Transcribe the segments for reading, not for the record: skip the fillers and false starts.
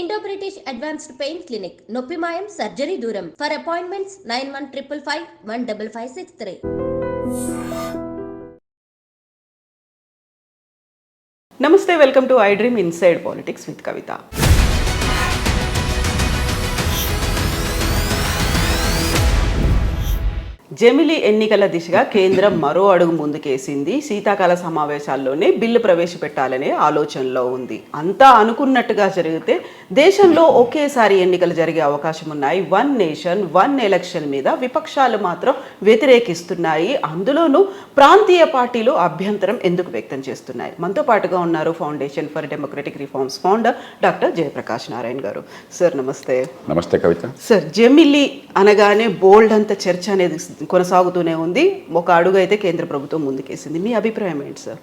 Indo-British advanced pain clinic నొప్పి మాయం surgery దూరం. For appointments 9155515563. నమస్తే, welcome to I dream inside politics with Kavitha. జమిలి ఎన్నికల దిశగా కేంద్రం మరో అడుగు ముందుకేసింది. శీతాకాల సమావేశాల్లోనే బిల్లు ప్రవేశపెట్టాలనే ఆలోచనలో ఉంది. అంతా అనుకున్నట్టుగా జరిగితే దేశంలో ఒకేసారి ఎన్నికలు జరిగే అవకాశం ఉన్నాయి. వన్ నేషన్ వన్ ఎలక్షన్ మీద విపక్షాలు మాత్రం వ్యతిరేకిస్తున్నాయి. అందులోనూ ప్రాంతీయ పార్టీలు అభ్యంతరం ఎందుకు వ్యక్తం చేస్తున్నాయి? మనతో పాటుగా ఉన్నారు foundation for democratic reforms founder doctor Jayaprakash Narayana గారు. సార్ నమస్తే. నమస్తే కవిత. సార్, జమిలి అనగానే బోల్డ్ అంత చర్చ అనేది కొనసాగుతూనే ఉంది. ఒక అడుగు అయితే కేంద్ర ప్రభుత్వం ముందుకేసింది. మీ అభిప్రాయం ఏంటి సార్?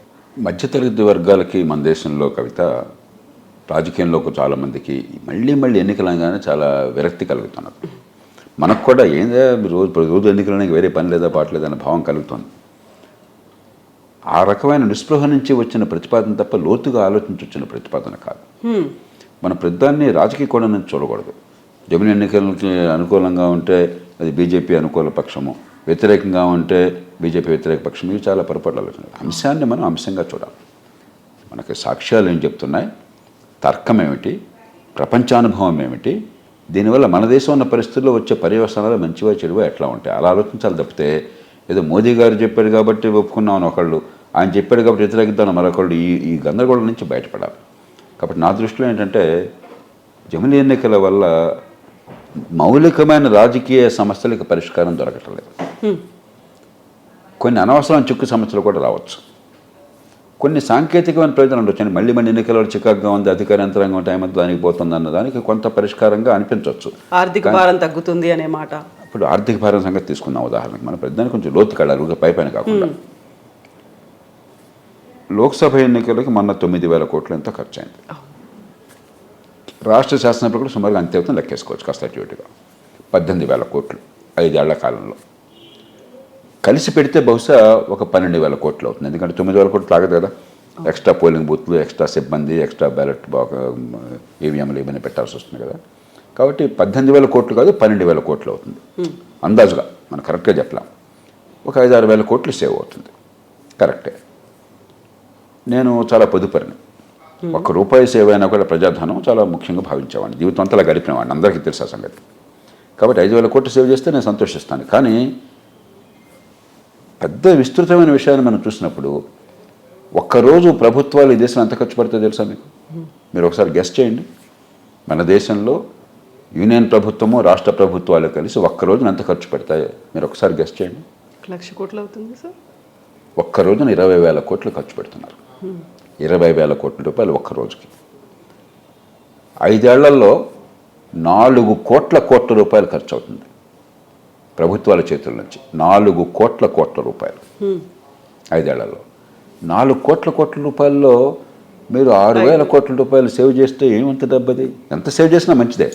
మధ్యతరగతి వర్గాలకి మన దేశంలో కవిత, రాజకీయంలోకి చాలామందికి మళ్ళీ ఎన్నికలు అనగానే చాలా విరక్తి కలుగుతున్నారు. మనకు కూడా ఏందా రోజు ఎన్నికలనే వేరే పని లేదా పాట లేదన్న భావం కలుగుతుంది. ఆ రకమైన నిస్పృహ నుంచి వచ్చిన ప్రతిపాదన తప్ప లోతుగా ఆలోచించి వచ్చిన ప్రతిపాదన కాదు. మన ప్రధాన్ని రాజకీయ కోణం నుంచి చూడకూడదు. జమిలి ఎన్నికలకి అనుకూలంగా ఉంటే అది బీజేపీ అనుకూల పక్షము, వ్యతిరేకంగా ఉంటే బీజేపీ వ్యతిరేక పక్షం. ఇవి చాలా పొరపాటు ఆలోచన. అంశాన్ని మనం అంశంగా చూడాలి. మనకి సాక్ష్యాలు ఏం చెప్తున్నాయి, తర్కం ఏమిటి, ప్రపంచానుభవం ఏమిటి, దీనివల్ల మన దేశం ఉన్న పరిస్థితుల్లో వచ్చే పర్యవసనాలు మంచివా చెడువా ఎట్లా ఉంటాయి అలా ఆలోచించాలి తప్పితే ఏదో మోదీ గారు చెప్పారు కాబట్టి ఒప్పుకున్నామని ఒకళ్ళు, ఆయన చెప్పాడు కాబట్టి వ్యతిరేకిద్దామని మరొకళ్ళు, ఈ గందరగోళం నుంచి బయటపడాలి. కాబట్టి నా దృష్టిలో ఏంటంటే జమిలి ఎన్నికల వల్ల మౌలికమైన రాజకీయ సమస్యలకు పరిష్కారం దొరకట్లేదు. కొన్ని అనవసరమైన చిక్కు సమస్యలు కూడా రావచ్చు. కొన్ని సాంకేతికమైన ప్రయోజనాలు ఉండొచ్చు. మళ్ళీ ఎన్నికల చికాకుగా ఉంది, అధికార యంత్రాంగం టైం అంతా దానికి పోతుంది అన్న దానికి కొంత పరిష్కారంగా అనిపించవచ్చు. ఆర్థిక భారం తగ్గుతుంది అనే మాట. ఇప్పుడు ఆర్థిక భారం సంగతి తీసుకుందాం ఉదాహరణకు. మన ప్రధాని కొంచెం లోతు కడాలి, పైపైన కాకుండా. లోక్సభ ఎన్నికలకి మొన్న 9,000 కోట్లు ఎంతో ఖర్చు అయింది. రాష్ట్ర శాసనసభ కూడా సుమారుగా అంతే అవుతుంది లెక్కేసుకోవచ్చు కాస్త అటుగా. 18,000 కోట్లు 5 ఏళ్ల కాలంలో కలిసి పెడితే బహుశా ఒక 12,000 కోట్లు అవుతుంది. ఎందుకంటే 9,000 కోట్లు ఆగదు కదా. ఎక్స్ట్రా పోలింగ్ బూత్లు, ఎక్స్ట్రా సిబ్బంది, ఎక్స్ట్రా బ్యాలెట్ ఈవీఎంలు ఇవన్నీ పెట్టాల్సి వస్తుంది కదా. కాబట్టి 18,000 కోట్లు కాదు 12,000 కోట్లు అవుతుంది అందాజుగా. మనం కరెక్ట్గా చెప్పలేం. ఒక 5-6 వేల కోట్లు సేవ్ అవుతుంది. కరెక్టే. నేను చాలా పొదుపరిని. ₹1 సేవ్ అయినా కూడా ప్రజాధనం చాలా ముఖ్యంగా భావించేవాడిని. జీవితం అంతా గడిపినవాడిని, అందరికీ తెలుసా సంగతి. కాబట్టి 5,000 కోట్లు సేవ్ చేస్తే నేను సంతోషిస్తాను. కానీ పెద్ద విస్తృతమైన విషయాన్ని మనం చూసినప్పుడు ఒక్కరోజు ప్రభుత్వాలు ఈ దేశంలో ఎంత ఖర్చు పడుతుందో తెలుసా మీకు? మీరు ఒకసారి గెస్ చేయండి. మన దేశంలో యూనియన్ ప్రభుత్వము రాష్ట్ర ప్రభుత్వాలు కలిసి ఒక్కరోజున ఎంత ఖర్చు పెడతాయో మీరు ఒకసారి గెస్ చేయండి. 1,00,000 కోట్లు అవుతుంది సార్. ఒక్కరోజున 20,000 కోట్లు ఖర్చు పెడుతున్నారు. 20,000 కోట్ల రూపాయలు ఒక్క రోజుకి. 5 ఏళ్లలో 4 కోట్ల రూపాయలు ఖర్చు అవుతుంది ప్రభుత్వాల చేతుల నుంచి. 4 కోట్ల రూపాయలు 5 ఏళ్లలో. 4 కోట్ల రూపాయల్లో మీరు 6,000 కోట్ల రూపాయలు సేవ్ చేస్తే ఏమంత డబ్బది? ఎంత సేవ్ చేసినా మంచిదే.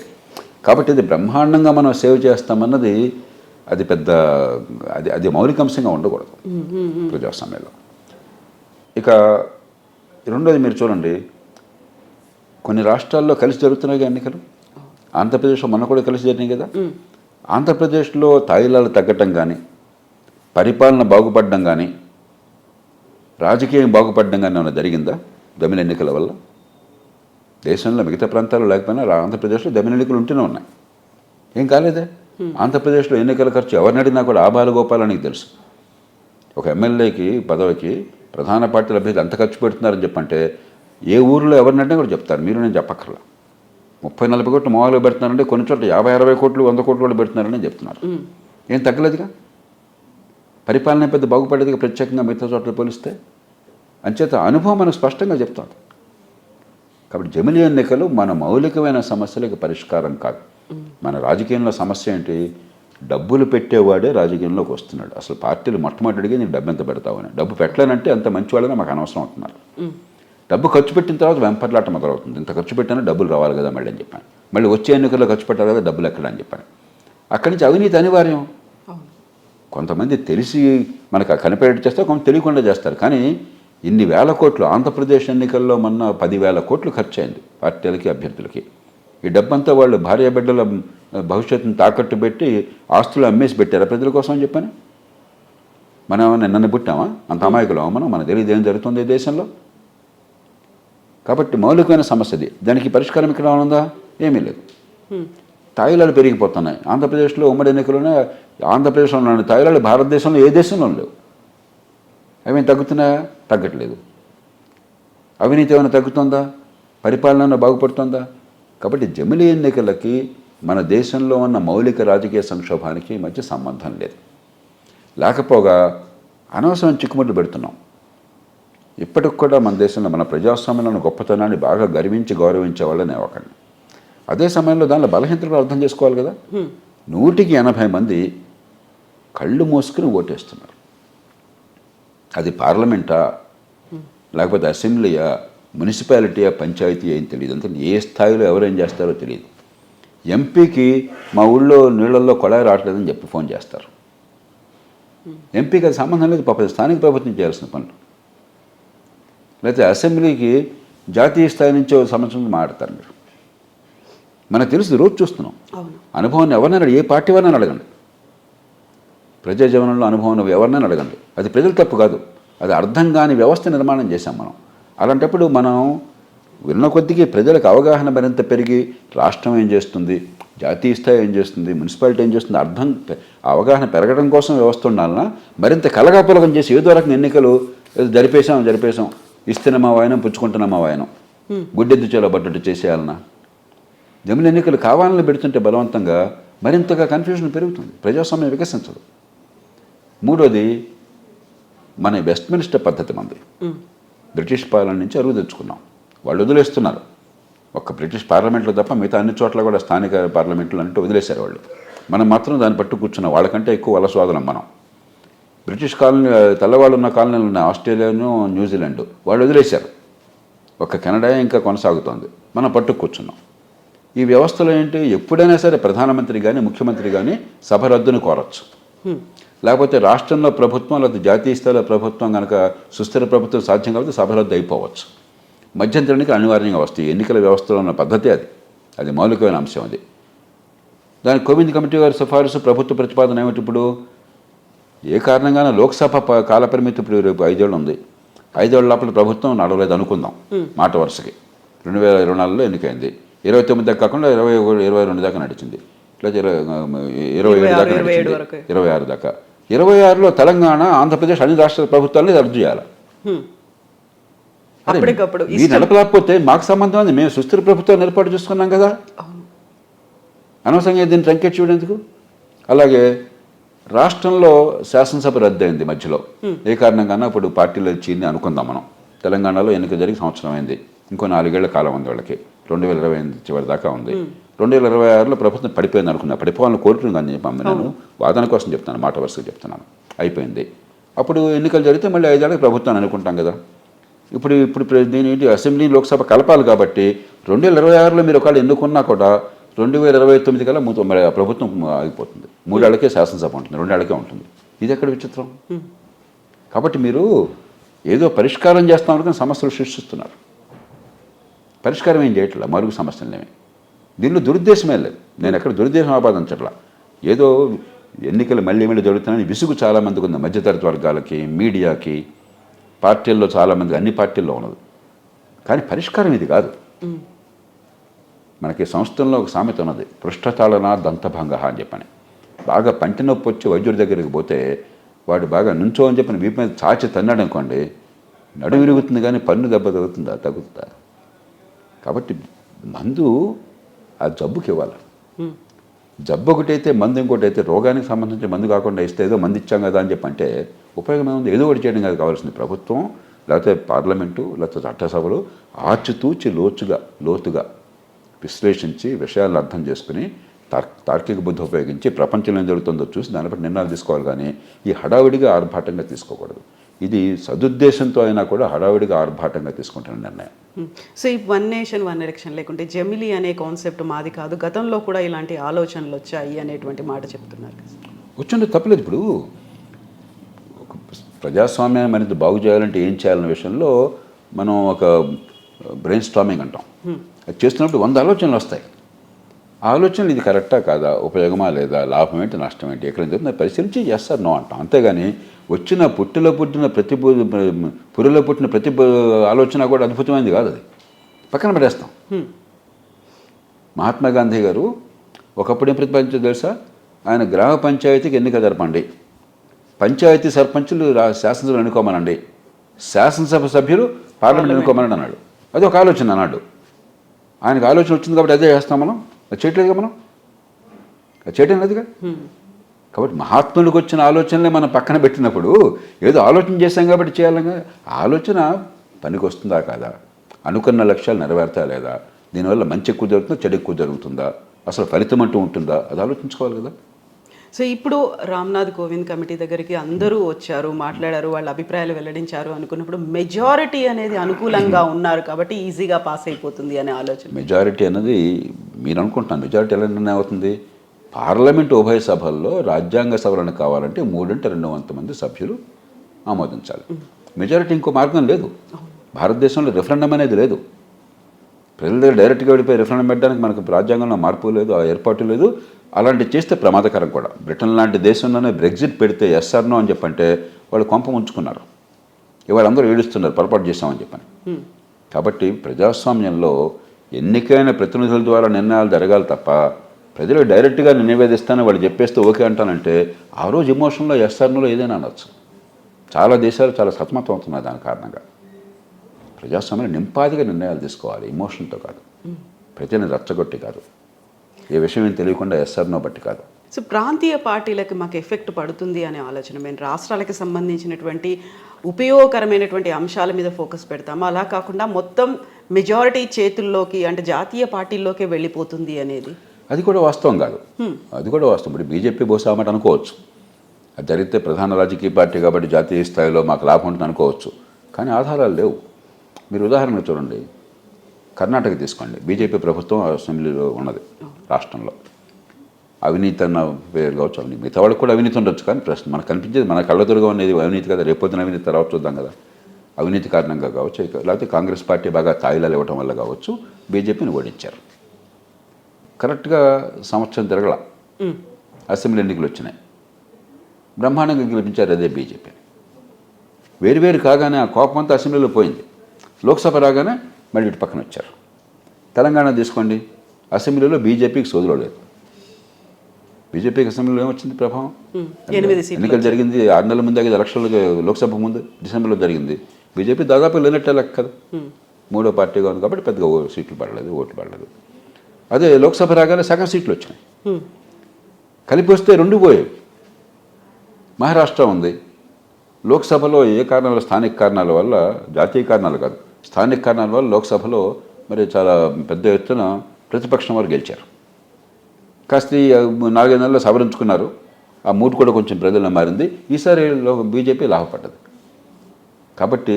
కాబట్టి ఇది బ్రహ్మాండంగా మనం సేవ్ చేస్తామన్నది అది పెద్ద అది మౌలికాంశంగా ఉండకూడదు ప్రజాస్వామ్యంలో. ఇక రెండోది మీరు చూడండి, కొన్ని రాష్ట్రాల్లో కలిసి జరుగుతున్నాయి ఎన్నికలు. ఆంధ్రప్రదేశ్లో మొన్న కూడా కలిసి జరిగినాయి కదా. ఆంధ్రప్రదేశ్లో తాయిలాలు తగ్గటం కానీ, పరిపాలన బాగుపడడం కానీ, రాజకీయం బాగుపడడం కానీ ఏమైనా జరిగిందా జమిలి ఎన్నికల వల్ల? దేశంలో మిగతా ప్రాంతాల్లో లేకపోయినా ఆంధ్రప్రదేశ్లో జమిలి ఎన్నికలు ఉంటూనే ఉన్నాయి. ఏం కాలేదే. ఆంధ్రప్రదేశ్లో ఎన్నికల ఖర్చు ఎవరిని అడిగినా కూడా ఆబాలగోపాలానికి తెలుసు. ఒక ఎమ్మెల్యేకి పదవికి ప్రధాన పార్టీల అభ్యర్థులు ఎంత ఖర్చు పెడుతున్నారని చెప్పంటే ఏ ఊరిలో ఎవరినంటే కూడా చెప్తారు. మీరు నేను చెప్పక్కర్లా. 30-40 కోట్లు మామూలుగా పెడుతున్నారంటే కొన్ని చోట్ల 50-60 కోట్లు 100 కోట్లు కూడా పెడుతున్నారని చెప్తున్నారు. ఏం తగ్గలేదుగా. పరిపాలన పెద్ద బాగుపడేదిగా ప్రత్యేకంగా మిగతా చోట్ల పోలిస్తే. అంచేత అనుభవం మనకు స్పష్టంగా చెప్తుంది. కాబట్టి జమిలి ఎన్నికలు మన మౌలికమైన సమస్యలకు పరిష్కారం కాదు. మన రాజకీయంలో సమస్య ఏంటి? డబ్బులు పెట్టేవాడే రాజకీయంలోకి వస్తున్నాడు. అసలు పార్టీలు మొట్టమొదటి అడిగి నేను డబ్బు ఎంత పెడతావని. డబ్బు పెట్టలేనంటే అంత మంచి వాళ్ళనే మాకు అనవసరం అవుతున్నారు. డబ్బు ఖర్చు పెట్టిన తర్వాత వెంపర్లాట మొదలవుతుంది. ఇంత ఖర్చు పెట్టినా డబ్బులు రావాలి కదా మళ్ళీ అని చెప్పాను. మళ్ళీ వచ్చే ఎన్నికల్లో ఖర్చు పెట్టాలి కదా, డబ్బులు ఎక్కడ అని చెప్పాను. అక్కడి నుంచి అవినీతి అనివార్యం. కొంతమంది తెలిసి మనకు కనిపెట్టి చేస్తారు, కొంత తెలియకుండా చేస్తారు. కానీ ఇన్ని వేల కోట్లు ఆంధ్రప్రదేశ్ ఎన్నికల్లో మొన్న 10,000 కోట్లు ఖర్చు అయింది పార్టీలకి అభ్యర్థులకి. ఈ డబ్బంతా వాళ్ళు భార్య బిడ్డల భవిష్యత్తును తాకట్టు పెట్టి ఆస్తులు అమ్మేసి పెట్టారా ప్రజల కోసం అని చెప్పని? మనం నన్ను పుట్టామా? అంత అమాయకులమా మనం? మన తెలియదు ఏం జరుగుతుంది ఈ దేశంలో. కాబట్టి మౌలికమైన సమస్యది. దానికి పరిష్కారం ఇక్కడ ఉందా? ఏమీ లేదు. తాయిలాలు పెరిగిపోతున్నాయి. ఆంధ్రప్రదేశ్లో ఉమ్మడి ఎన్నికలోనే ఆంధ్రప్రదేశ్లో ఉన్న తాయిలాలు భారతదేశంలో ఏ దేశంలో లేవు. అవి తగ్గుతున్నాయా? తగ్గట్లేదు. అవినీతి ఏమైనా తగ్గుతుందా? పరిపాలన బాగుపడుతుందా? కాబట్టి జమిలీ ఎన్నికలకి మన దేశంలో ఉన్న మౌలిక రాజకీయ సంక్షోభానికి మధ్య సంబంధం లేదు. లేకపోగా అనవసరం చిక్కుముట్లు పెడుతున్నాం. ఇప్పటికి కూడా మన దేశంలో మన ప్రజాస్వామ్యంలో గొప్పతనాన్ని బాగా గర్వించి గౌరవించే వాళ్ళని ఒకరిని. అదే సమయంలో దానిలో బలహీనతలు అర్థం చేసుకోవాలి కదా. 180 మంది కళ్ళు మూసుకుని ఓటేస్తున్నారు. అది పార్లమెంటా, లేకపోతే అసెంబ్లీయా, మున్సిపాలిటీయా, పంచాయతీ ఏం తెలియదు. అంతే ఏ స్థాయిలో ఎవరేం చేస్తారో తెలియదు. ఎంపీకి మా ఊళ్ళో నీళ్ళల్లో కొళాయి రావట్లేదని చెప్పి ఫోన్ చేస్తారు. ఎంపీకి అది సంబంధం లేదు, పాప స్థానిక ప్రభుత్వం చేయాల్సిన పనులు. లేకపోతే అసెంబ్లీకి జాతీయ స్థాయి నుంచి సంవత్సరం మాట్లాడతారు. మీరు మనకు తెలుసు, రోజు చూస్తున్నాం. అనుభవాన్ని ఎవరినైనా ఏ పార్టీ వారినైనా అడగండి. ప్రజా జీవనంలో అనుభవం ఎవరినైనా అడగండి. అది ప్రజల తప్పు కాదు, అది అర్థం కాని వ్యవస్థ నిర్మాణం చేశాం మనం. అలాంటప్పుడు మనం విన్న కొద్దికి ప్రజలకు అవగాహన మరింత పెరిగి రాష్ట్రం ఏం చేస్తుంది, జాతీయ స్థాయి ఏం చేస్తుంది, మున్సిపాలిటీ ఏం చేస్తుంది అర్థం అవగాహన పెరగడం కోసం వ్యవస్థ ఉండాలన్నా మరింత కలగాపులగం చేసి ఏదో రకంగా ఎన్నికలు జరిపేశాం ఇస్తున్నామా వాయనం, పుచ్చుకుంటున్నామా వాయనం, గుడ్డెద్దు చేలబడ్డట్టు చేసేయాలన్నా. జమిలీ ఎన్నికలు కావాలని పెడుతుంటే బలవంతంగా మరింతగా కన్ఫ్యూజన్ పెరుగుతుంది, ప్రజాస్వామ్యం వికసించదు. మూడోది, మన వెస్ట్మినిస్టర్ పద్ధతి మంది బ్రిటిష్ పాలన నుంచి అరువు తెచ్చుకున్నాం. వాళ్ళు వదిలేస్తున్నారు. ఒక్క బ్రిటిష్ పార్లమెంట్లో తప్ప మిగతా అన్ని చోట్ల కూడా స్థానిక పార్లమెంట్లు అంటే వదిలేశారు వాళ్ళు. మనం మాత్రం దాన్ని పట్టు కూర్చున్నాం. వాళ్ళకంటే ఎక్కువ వలసవాదులం మనం. బ్రిటిష్ కాలనీ తెల్లవాళ్ళు ఉన్న కాలనీలు ఉన్నాయి, ఆస్ట్రేలియాను, న్యూజిలాండ్, వాళ్ళు వదిలేశారు. ఒక కెనడా ఇంకా కొనసాగుతోంది, మనం పట్టు కూర్చున్నాం. ఈ వ్యవస్థలో ఏంటి, ఎప్పుడైనా సరే ప్రధానమంత్రి కానీ ముఖ్యమంత్రి కానీ సభ రద్దును కోరచ్చు. లేకపోతే రాష్ట్రంలో ప్రభుత్వం లేకపోతే జాతీయ స్థాయిలో ప్రభుత్వం కనుక సుస్థిర ప్రభుత్వం సాధ్యం కాబట్టి సభ రద్దు అయిపోవచ్చు. మధ్యంతర ఎన్నికలు అనివార్యంగా వస్తాయి. ఎన్నికల వ్యవస్థలో ఉన్న పద్ధతి అది మౌలికమైన అంశం. అది దానికి కోవింద్ కమిటీ గారి సిఫారసు, ప్రభుత్వ ప్రతిపాదన ఏమిటి? ఇప్పుడు ఏ కారణంగానే లోక్సభ కాలపరిమితి ఇప్పుడు రేపు 5 ఏళ్ళు ఉంది. 5 ఏళ్ళ లోపల ప్రభుత్వం నడవలేదు అనుకుందాం మాట వరుసకి. 2024లో ఎన్నికైంది. 29 దాకా కాకుండా 22 దాకా నడిచింది, లేదా 27 దాకా నడిచింది, 26 దాకా. 26లో తెలంగాణ, ఆంధ్రప్రదేశ్ అన్ని రాష్ట్రాల ప్రభుత్వాలని రద్దు చేయాలి. ఈ నడపలేకపోతే మాకు సంబంధం ఉంది, మేము సుస్థిర ప్రభుత్వాన్ని ఏర్పాటు చేసుకున్నాం కదా. అనవసరంగా దీన్ని ట్రంకేట్ చూడేందుకు? అలాగే రాష్ట్రంలో శాసనసభ రద్దయింది మధ్యలో. ఏ కారణంగా ఇప్పుడు పార్టీలో చీని అనుకుందాం మనం. తెలంగాణలో ఎన్నిక జరిగి సంవత్సరం అయింది, ఇంకో 4 ఏళ్ల కాలం ఉంది వాళ్ళకి. 2028 చివరి దాకా ఉంది. 2026లో ప్రభుత్వం పడిపోయింది అనుకున్నా. పడిపోవాలని కోరుకుని కానీ చెప్పాము. నేను వాదన కోసం చెప్తాను, మాట వరుసగా చెప్తున్నాను. అయిపోయింది. అప్పుడు ఎన్నికలు జరిగితే మళ్ళీ 5 ఏళ్ళకి ప్రభుత్వాన్ని అనుకుంటాం కదా. ఇప్పుడు దీని అసెంబ్లీ లోక్సభ కలపాలి కాబట్టి 2026లో మీరు ఒకవేళ ఎన్నుకున్నా కూడా 2029 కల్లా ప్రభుత్వం ఆగిపోతుంది. 3 ఏళ్ళకే శాసనసభ ఉంటుంది, 2 ఏళ్ళకే ఉంటుంది. ఇది ఎక్కడ విచిత్రం? కాబట్టి మీరు ఏదో పరిష్కారం చేస్తామనుకుని సమస్యలు సృష్టిస్తున్నారు. పరిష్కారం ఏం చేయట్లా, మరుగు సమస్యలనేవి. దీనిలో దురుద్దేశమే లేదు. నేను ఎక్కడ దురుద్దేశం ఆపాదించట్లా. ఏదో ఎన్నికలు మళ్ళీ జరుగుతున్నాయని విసుగు చాలామందికి ఉంది, మధ్యతరగతి వర్గాలకి, మీడియాకి, పార్టీల్లో చాలామంది, అన్ని పార్టీల్లో ఉన్నది. కానీ పరిష్కారం ఇది కాదు. మనకి సంస్థల్లో ఒక సామెత ఉన్నది, పృష్ఠతాళన దంతభంగ అని చెప్పని. బాగా పంటి నొప్పి వచ్చి వైద్యుడి దగ్గరికి పోతే వాడు బాగా నుంచో అని చెప్పిన వీపు మీద చాచి తన్నాడు అనుకోండి, నడుము విరుగుతుంది కానీ పన్ను దెబ్బ తగ్గుతుందా? కాబట్టి మందు ఆ జబ్బుకి ఇవ్వాలి. జబ్బు ఒకటైతే మందు ఇంకోటి అయితే, రోగానికి సంబంధించి మందు కాకుండా ఇస్తే ఏదో మందు ఇచ్చాం కదా అని చెప్పంటే ఉపయోగం ఏముంది? ఏదో ఒకటి చేయడం కాదు కావాల్సింది. ప్రభుత్వం లేకపోతే పార్లమెంటు లేకపోతే చట్టసభలు ఆచితూచి లోతుగా విశ్లేషించి విషయాలను అర్థం చేసుకుని తార్కిక బుద్ధి ఉపయోగించి ప్రపంచంలో ఏం జరుగుతుందో చూసి దాన్ని బట్టి నిర్ణయాలు తీసుకోవాలి. కానీ ఈ హడావిడిగా ఆర్భాటంగా తీసుకోకూడదు. ఇది సదుద్దేశంతో అయినా కూడా హడావిడిగా ఆర్భాటంగా తీసుకుంటున్న నిర్ణయం. సో ఈ 1 నేషన్ 1 ఎలక్షన్ లేకుంటే జమిలీ అనే కాన్సెప్ట్ మాది కాదు, గతంలో కూడా ఇలాంటి ఆలోచనలు వచ్చాయి అనేటువంటి మాట చెప్తున్నారు. వచ్చింటే తప్పలేదు. ఇప్పుడు ప్రజాస్వామ్యాన్ని మరింత బాగు చేయాలంటే ఏం చేయాలనే విషయంలో మనం ఒక బ్రెయిన్ స్టార్మింగ్ అంటాం. అది చేస్తున్నప్పుడు 100 ఆలోచనలు వస్తాయి. ఆలోచనలు ఇది కరెక్టా కాదా, ఉపయోగమా లేదా, లాభం ఏంటి, నష్టం ఏంటి, ఎక్కడ జరుగుతుంది పరిశీలించి చేస్తారు నో అంటాం. అంతేగాని వచ్చిన పుట్టిలో పుట్టిన పురిలో పుట్టిన ప్రతి ఆలోచన కూడా అద్భుతమైనది కాదు, అది పక్కన పడేస్తాం. మహాత్మా గాంధీ గారు ఒకప్పుడు ఏం ప్రతిపాదించారు తెలుసా? ఆయన గ్రామ పంచాయతీకి ఎన్నిక జరపండి, పంచాయతీ సర్పంచులు శాసనసభలు ఎన్నుకోమనండి, శాసనసభ సభ్యులు పార్లమెంట్ ఎన్నుకోమని అన్నాడు. అది ఒక ఆలోచన అన్నాడు. ఆయనకు ఆలోచన వచ్చింది కాబట్టి అదే చేస్తాం మనం. అది చేయట్లేదుగా మనం, అది చేయటం లేదుగా. కాబట్టి మహాత్ములకు వచ్చిన ఆలోచనలే మనం పక్కన పెట్టినప్పుడు ఏదో ఆలోచన చేశాం కాబట్టి చేయాలిగా. ఆలోచన పనికి వస్తుందా కాదా, అనుకున్న లక్ష్యాలు నెరవేరుతా లేదా, దీనివల్ల మంచి ఎక్కువ జరుగుతుందా చెడు ఎక్కువ జరుగుతుందా, అసలు ఫలితం అంటూ ఉంటుందా, అది ఆలోచించుకోవాలి కదా. సో ఇప్పుడు రామ్నాథ్ కోవింద్ కమిటీ దగ్గరికి అందరూ వచ్చారు, మాట్లాడారు, వాళ్ళ అభిప్రాయాలు వెల్లడించారు అనుకున్నప్పుడు మెజారిటీ అనేది అనుకూలంగా ఉన్నారు కాబట్టి ఈజీగా పాస్ అయిపోతుంది అనే ఆలోచన. మెజారిటీ అనేది మీరు అనుకుంటున్నాను. మెజారిటీ ఎలా నిర్ణయం అవుతుంది? పార్లమెంట్ ఉభయ సభల్లో రాజ్యాంగ సవరణ కావాలంటే 3/2 మంది సభ్యులు ఆమోదించాలి. మెజారిటీ ఇంకో మార్గం లేదు. భారతదేశంలో రిఫరెండం అనేది లేదు. ప్రజల దగ్గర డైరెక్ట్గా వెళ్ళిపోయి రిఫరెండం పెట్టడానికి మనకు రాజ్యాంగంలో మార్పు లేదు, ఆ ఏర్పాటు లేదు. అలాంటివి చేస్తే ప్రమాదకరం కూడా. బ్రిటన్ లాంటి దేశంలోనే బ్రెగ్జిట్ పెడితే ఎస్ఆర్నో అని చెప్పంటే వాళ్ళు కొంప ఉంచుకున్నారు. ఇవాళ అందరూ ఏడుస్తున్నారు పొరపాటు చేస్తామని చెప్పని. కాబట్టి ప్రజాస్వామ్యంలో ఎన్నికైన ప్రతినిధుల ద్వారా నిర్ణయాలు జరగాలి తప్ప ప్రజలు డైరెక్ట్గా నివేదిస్తాను వాళ్ళు చెప్పేస్తే ఓకే అంటానంటే ఆ రోజు ఎమోషన్లో ఎస్ఆర్నోలో ఏదైనా అనొచ్చు. చాలా దేశాలు చాలా సతమతం అవుతున్నాయి దాని కారణంగా. ప్రజాస్వామ్యంలో నింపాదిగా నిర్ణయాలు తీసుకోవాలి, ఎమోషన్తో కాదు, ప్రజల్ని రచ్చగొట్టి కాదు, ఏ విషయం ఏం తెలియకుండా ఎస్ఆర్నో బట్టి కాదు. సో ప్రాంతీయ పార్టీలకు మాకు ఎఫెక్ట్ పడుతుంది అనే ఆలోచన. మేము రాష్ట్రాలకు సంబంధించినటువంటి ఉపయోగకరమైనటువంటి అంశాల మీద ఫోకస్ పెడతాము, అలా కాకుండా మొత్తం మెజారిటీ చేతుల్లోకి అంటే జాతీయ పార్టీల్లోకే వెళ్ళిపోతుంది అనేది అది కూడా వాస్తవం కాదు. అది కూడా వాస్తవం. ఇప్పుడు బీజేపీ బహుశా మాట అనుకోవచ్చు, అది జరిగితే ప్రధాన రాజకీయ పార్టీ కాబట్టి జాతీయ స్థాయిలో మాకు లాభం ఉంటుంది అనుకోవచ్చు. కానీ ఆధారాలు లేవు. మీరు ఉదాహరణకు చూడండి, కర్ణాటక తీసుకోండి. బీజేపీ ప్రభుత్వం అసెంబ్లీలో ఉన్నది రాష్ట్రంలో. అవినీతి అన్న పేరు కావచ్చు, అవినీతి మిగతా వాళ్ళకి కూడా అవినీతి ఉండొచ్చు. కానీ ప్రశ్న మనకు కనిపించేది మన కళ్ళెదురుగా ఉన్నది అవినీతి కదా. రేపొద్దున అవినీతి తర్వాత చూద్దాం కదా. అవినీతి కారణంగా కావచ్చు, లేకపోతే కాంగ్రెస్ పార్టీ బాగా తాయిలాలు ఇవ్వటం వల్ల కావచ్చు బీజేపీని ఓడించారు. కరెక్ట్గా సంవత్సరం తిరగల అసెంబ్లీ ఎన్నికలు వచ్చినాయి, బ్రహ్మాండంగా గెలిపించారు అదే బీజేపీ. వేరు కాగానే ఆ కోపం అంతా అసెంబ్లీలో పోయింది. లోక్సభ రాగానే మళ్ళీ ఇటు పక్కన వచ్చారు. తెలంగాణ తీసుకోండి, అసెంబ్లీలో బీజేపీకి సోదులో లేదు. బీజేపీకి అసెంబ్లీలో ఏమొచ్చింది ప్రభావం? ఎన్నికలు జరిగింది 6 నెలల ముందు, 5 ఎలక్షన్లు లోక్సభ ముందు డిసెంబర్లో జరిగింది. బీజేపీ దాదాపు లేనట్టే లెక్క కదా, 3వ పార్టీగా ఉంది కాబట్టి పెద్దగా సీట్లు పడలేదు, ఓట్లు పడలేదు. అదే లోక్సభ రాగానే సగం సీట్లు వచ్చినాయి. కలిపి వస్తే 2 పోయేవి. మహారాష్ట్ర ఉంది, లోక్సభలో ఏ కారణాల వల్ల, స్థానిక కారణాల వల్ల, జాతీయ కారణాలు కాదు, స్థానిక కారణాల వల్ల లోక్సభలో మరి చాలా పెద్ద ఎత్తున ప్రతిపక్షం వారు గెలిచారు. కాస్త 4-5 నెలల్లో సవరించుకున్నారు. ఆ మూడు కూడా కొంచెం ప్రజల్లో మారింది. ఈసారి బీజేపీ లాభపడ్డది. కాబట్టి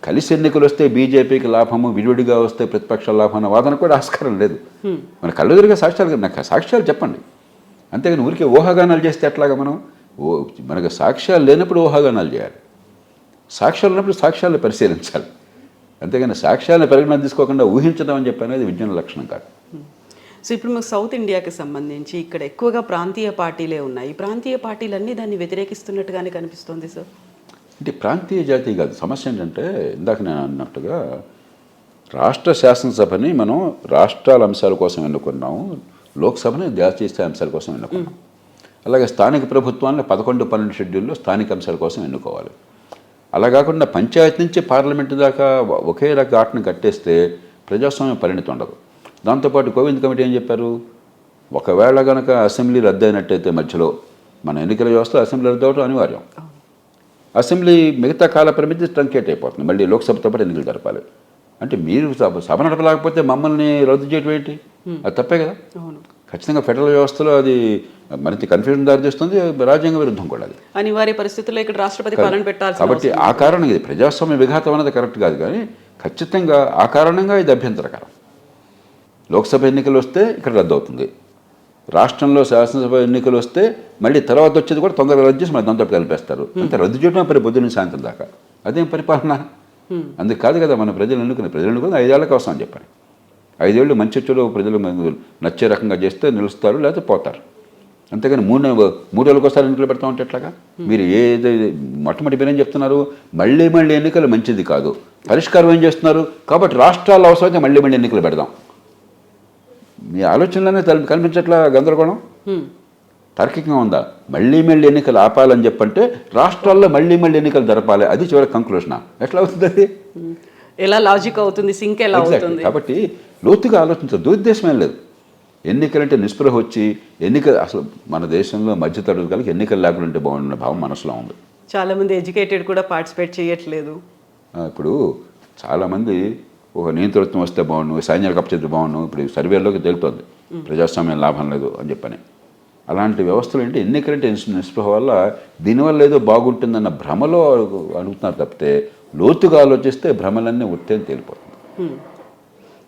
కలిసి ఎన్నికలు వస్తే బీజేపీకి లాభము, విడివిడిగా వస్తే ప్రతిపక్ష లాభం అన్న వాదన కూడా ఆస్కారం లేదు. మన కళ్ళెదురుగా సాక్ష్యాలు, నాకు సాక్ష్యాలు చెప్పండి. అంతేగాని ఊరికే ఊహాగానాలు చేస్తే ఎట్లాగా మనం? మనకు సాక్ష్యాలు లేనప్పుడు ఊహాగానాలు చేయాలి, సాక్ష్యాలు ఉన్నప్పుడు సాక్ష్యాలను పరిశీలించాలి. అంతేగాని సాక్ష్యాలను పరిగణన తీసుకోకుండా ఊహించడం అని చెప్పి అనేది విజ్ఞాన లక్షణం కాదు. సో ఇప్పుడు మీకు సౌత్ ఇండియాకి సంబంధించి ఇక్కడ ఎక్కువగా ప్రాంతీయ పార్టీలే ఉన్నాయి. ఈ ప్రాంతీయ పార్టీలన్నీ దాన్ని వ్యతిరేకిస్తున్నట్టుగానే కనిపిస్తుంది సార్. అంటే ప్రాంతీయ జాతీయ కాదు సమస్య. ఏంటంటే ఇందాక నేను అన్నట్టుగా రాష్ట్ర శాసనసభని మనం రాష్ట్రాల అంశాల కోసం ఎన్నుకున్నాము, లోక్సభని జాతీయ స్థాయి అంశాల కోసం ఎన్నుకున్నాం. అలాగే స్థానిక ప్రభుత్వాన్ని 11-12 షెడ్యూల్లో స్థానిక అంశాల కోసం ఎన్నుకోవాలి. అలా కాకుండా పంచాయతీ నుంచి పార్లమెంటు దాకా ఒకే రక ఆటను కట్టేస్తే ప్రజాస్వామ్యం పరిణితి ఉండదు. దాంతోపాటు కోవింద్ కమిటీ ఏం చెప్పారు? ఒకవేళ కనుక అసెంబ్లీ రద్దు అయినట్టయితే మధ్యలో మన ఎన్నికల వ్యవస్థ అసెంబ్లీ రద్దు అవడం అనివార్యం. అసెంబ్లీ మిగతా కాల పరిమితి ట్రంకేట్ అయిపోతుంది. మళ్ళీ లోక్సభతో పాటు ఎన్నికలు జరపాలి. అంటే మీరు సభ నడపలేకపోతే మమ్మల్ని రద్దు చేయడం ఏంటి? అది తప్పే కదా. ఖచ్చితంగా ఫెడరల్ వ్యవస్థలో అది మరింత కన్ఫ్యూజన్ దారితీస్తుంది, రాజ్యాంగ విరుద్ధం కూడా. అది అనివార్య పరిస్థితుల్లో ఇక్కడ రాష్ట్రపతి పాలన పెట్టాలి. కాబట్టి ఆ కారణంగా ఇది ప్రజాస్వామ్య విఘాతం అనేది కరెక్ట్ కాదు. కానీ ఖచ్చితంగా ఆ కారణంగా ఇది అభ్యంతరకరం. లోక్సభ ఎన్నికలు వస్తే ఇక్కడ రద్దు అవుతుంది, రాష్ట్రంలో శాసనసభ ఎన్నికలు వస్తే మళ్ళీ తర్వాత వచ్చేది కూడా తొందరగా రద్దు చేసి మళ్ళీ దాంతో కలిపేస్తారు. అంతే రద్దు చేయడం మరి పొద్దున్న సాయంత్రం దాకా. అదేం పరిపాలన? అందుకు కాదు కదా మన ప్రజలు ఎన్నుకుని 5 ఏళ్ళ కోసం అని చెప్పాను. 5 ఏళ్ళు మంచి చెడు ప్రజలు నచ్చే రకంగా చేస్తే నిలుస్తారు, లేకపోతే పోతారు. అంతేగాని 3 ఏళ్ళకి ఒకసారి ఎన్నికలు పెడతా ఉంటే ఎట్లాగా? మీరు మొట్టమొదటి మీరేం చెప్తున్నారు? మళ్ళీ ఎన్నికలు మంచిది కాదు, పరిష్కారం ఏం చేస్తున్నారు? కాబట్టి రాష్ట్రాల అవసరమైతే మళ్ళీ ఎన్నికలు పెడదాం. మీ ఆలోచనలోనే కనిపించట్లా గందరగోళం? తార్కికంగా ఉందా? మళ్ళీ ఎన్నికలు ఆపాలని చెప్పంటే రాష్ట్రాల్లో మళ్ళీ ఎన్నికలు జరపాలి, అది చివరి కంక్లూషన్. ఎట్లా అవుతుంది అది? ఎలా లాజిక్ అవుతుంది? సింక్ ఎలా అవుతుంది? కాబట్టి లోతుగా ఆలోచించాలి. దురుద్దేశం లేదు. ఎన్నికలంటే నిస్పృహ వచ్చి అసలు మన దేశంలో మధ్యతరగతి వాళ్ళకి ఎన్నికలు లేకుండా ఉంటే బాగుండే భావం మనసులో ఉంది. చాలామంది ఎడ్యుకేటెడ్ కూడా పార్టిసిపేట్ చేయట్లేదు. ఇప్పుడు చాలామంది ఒక నియంతృత్వం వస్తే బాగుండు, సైన్యాలు కప్పచేస్తే బాగుండు, ఇప్పుడు సర్వేలోకి తేలుతోంది ప్రజాస్వామ్యం లాభం లేదు అని చెప్పని. అలాంటి వ్యవస్థలు అంటే ఎన్నికలంటే నిస్పృహ వల్ల దీనివల్ల ఏదో బాగుంటుందన్న భ్రమలో అడుగుతున్నారు తప్పితే లోతుగా ఆలోచిస్తే భ్రమలన్నీ ఉత్తేని తేలిపోతుంది.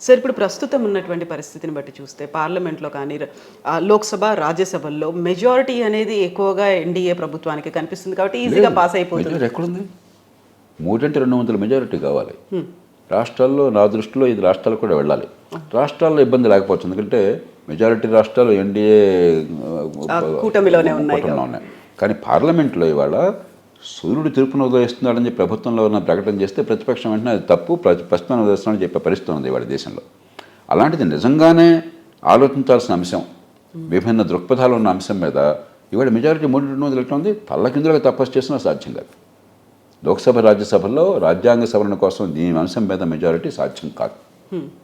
సార్, ఇప్పుడు ప్రస్తుతం ఉన్నటువంటి పరిస్థితిని బట్టి చూస్తే పార్లమెంట్లో కానీ లోక్సభ రాజ్యసభల్లో మెజారిటీ అనేది ఎక్కువగా ఎన్డీఏ ప్రభుత్వానికి కనిపిస్తుంది కాబట్టి ఈజీగా పాస్ అయిపోతుంది. ఎక్కడుంది? 300 మెజారిటీ కావాలి రాష్ట్రాల్లో. నా దృష్టిలో ఇది రాష్ట్రాలు కూడా వెళ్ళాలి. రాష్ట్రాల్లో ఇబ్బంది లేకపోవచ్చు, ఎందుకంటే మెజారిటీ రాష్ట్రాలు ఎన్డీఏ కూటమిలోనే ఉన్నాయి. కానీ పార్లమెంట్లో ఇవాళ సూర్యుడు తూర్పును ఉదయిస్తున్నాడని చెప్పి ప్రభుత్వంలో ఉన్న ప్రకటన చేస్తే ప్రతిపక్షం వెంటనే అది తప్పు, ప్రస్తుతాన్ని ఉదయిస్తున్నాడని చెప్పే పరిస్థితి ఉంది ఇవాళ దేశంలో. అలాంటిది నిజంగానే ఆలోచించాల్సిన అంశం, విభిన్న దృక్పథాలు ఉన్న అంశం మీద ఇవాళ మెజారిటీ 300 ఎట్లా ఉంది? తల్లకిందులుగా తపస్సు చేసినా సాధ్యం కాదు. లోక్సభ రాజ్యసభల్లో రాజ్యాంగ సవరణ కోసం దీని అంశం మీద మెజారిటీ సాధ్యం కాదు.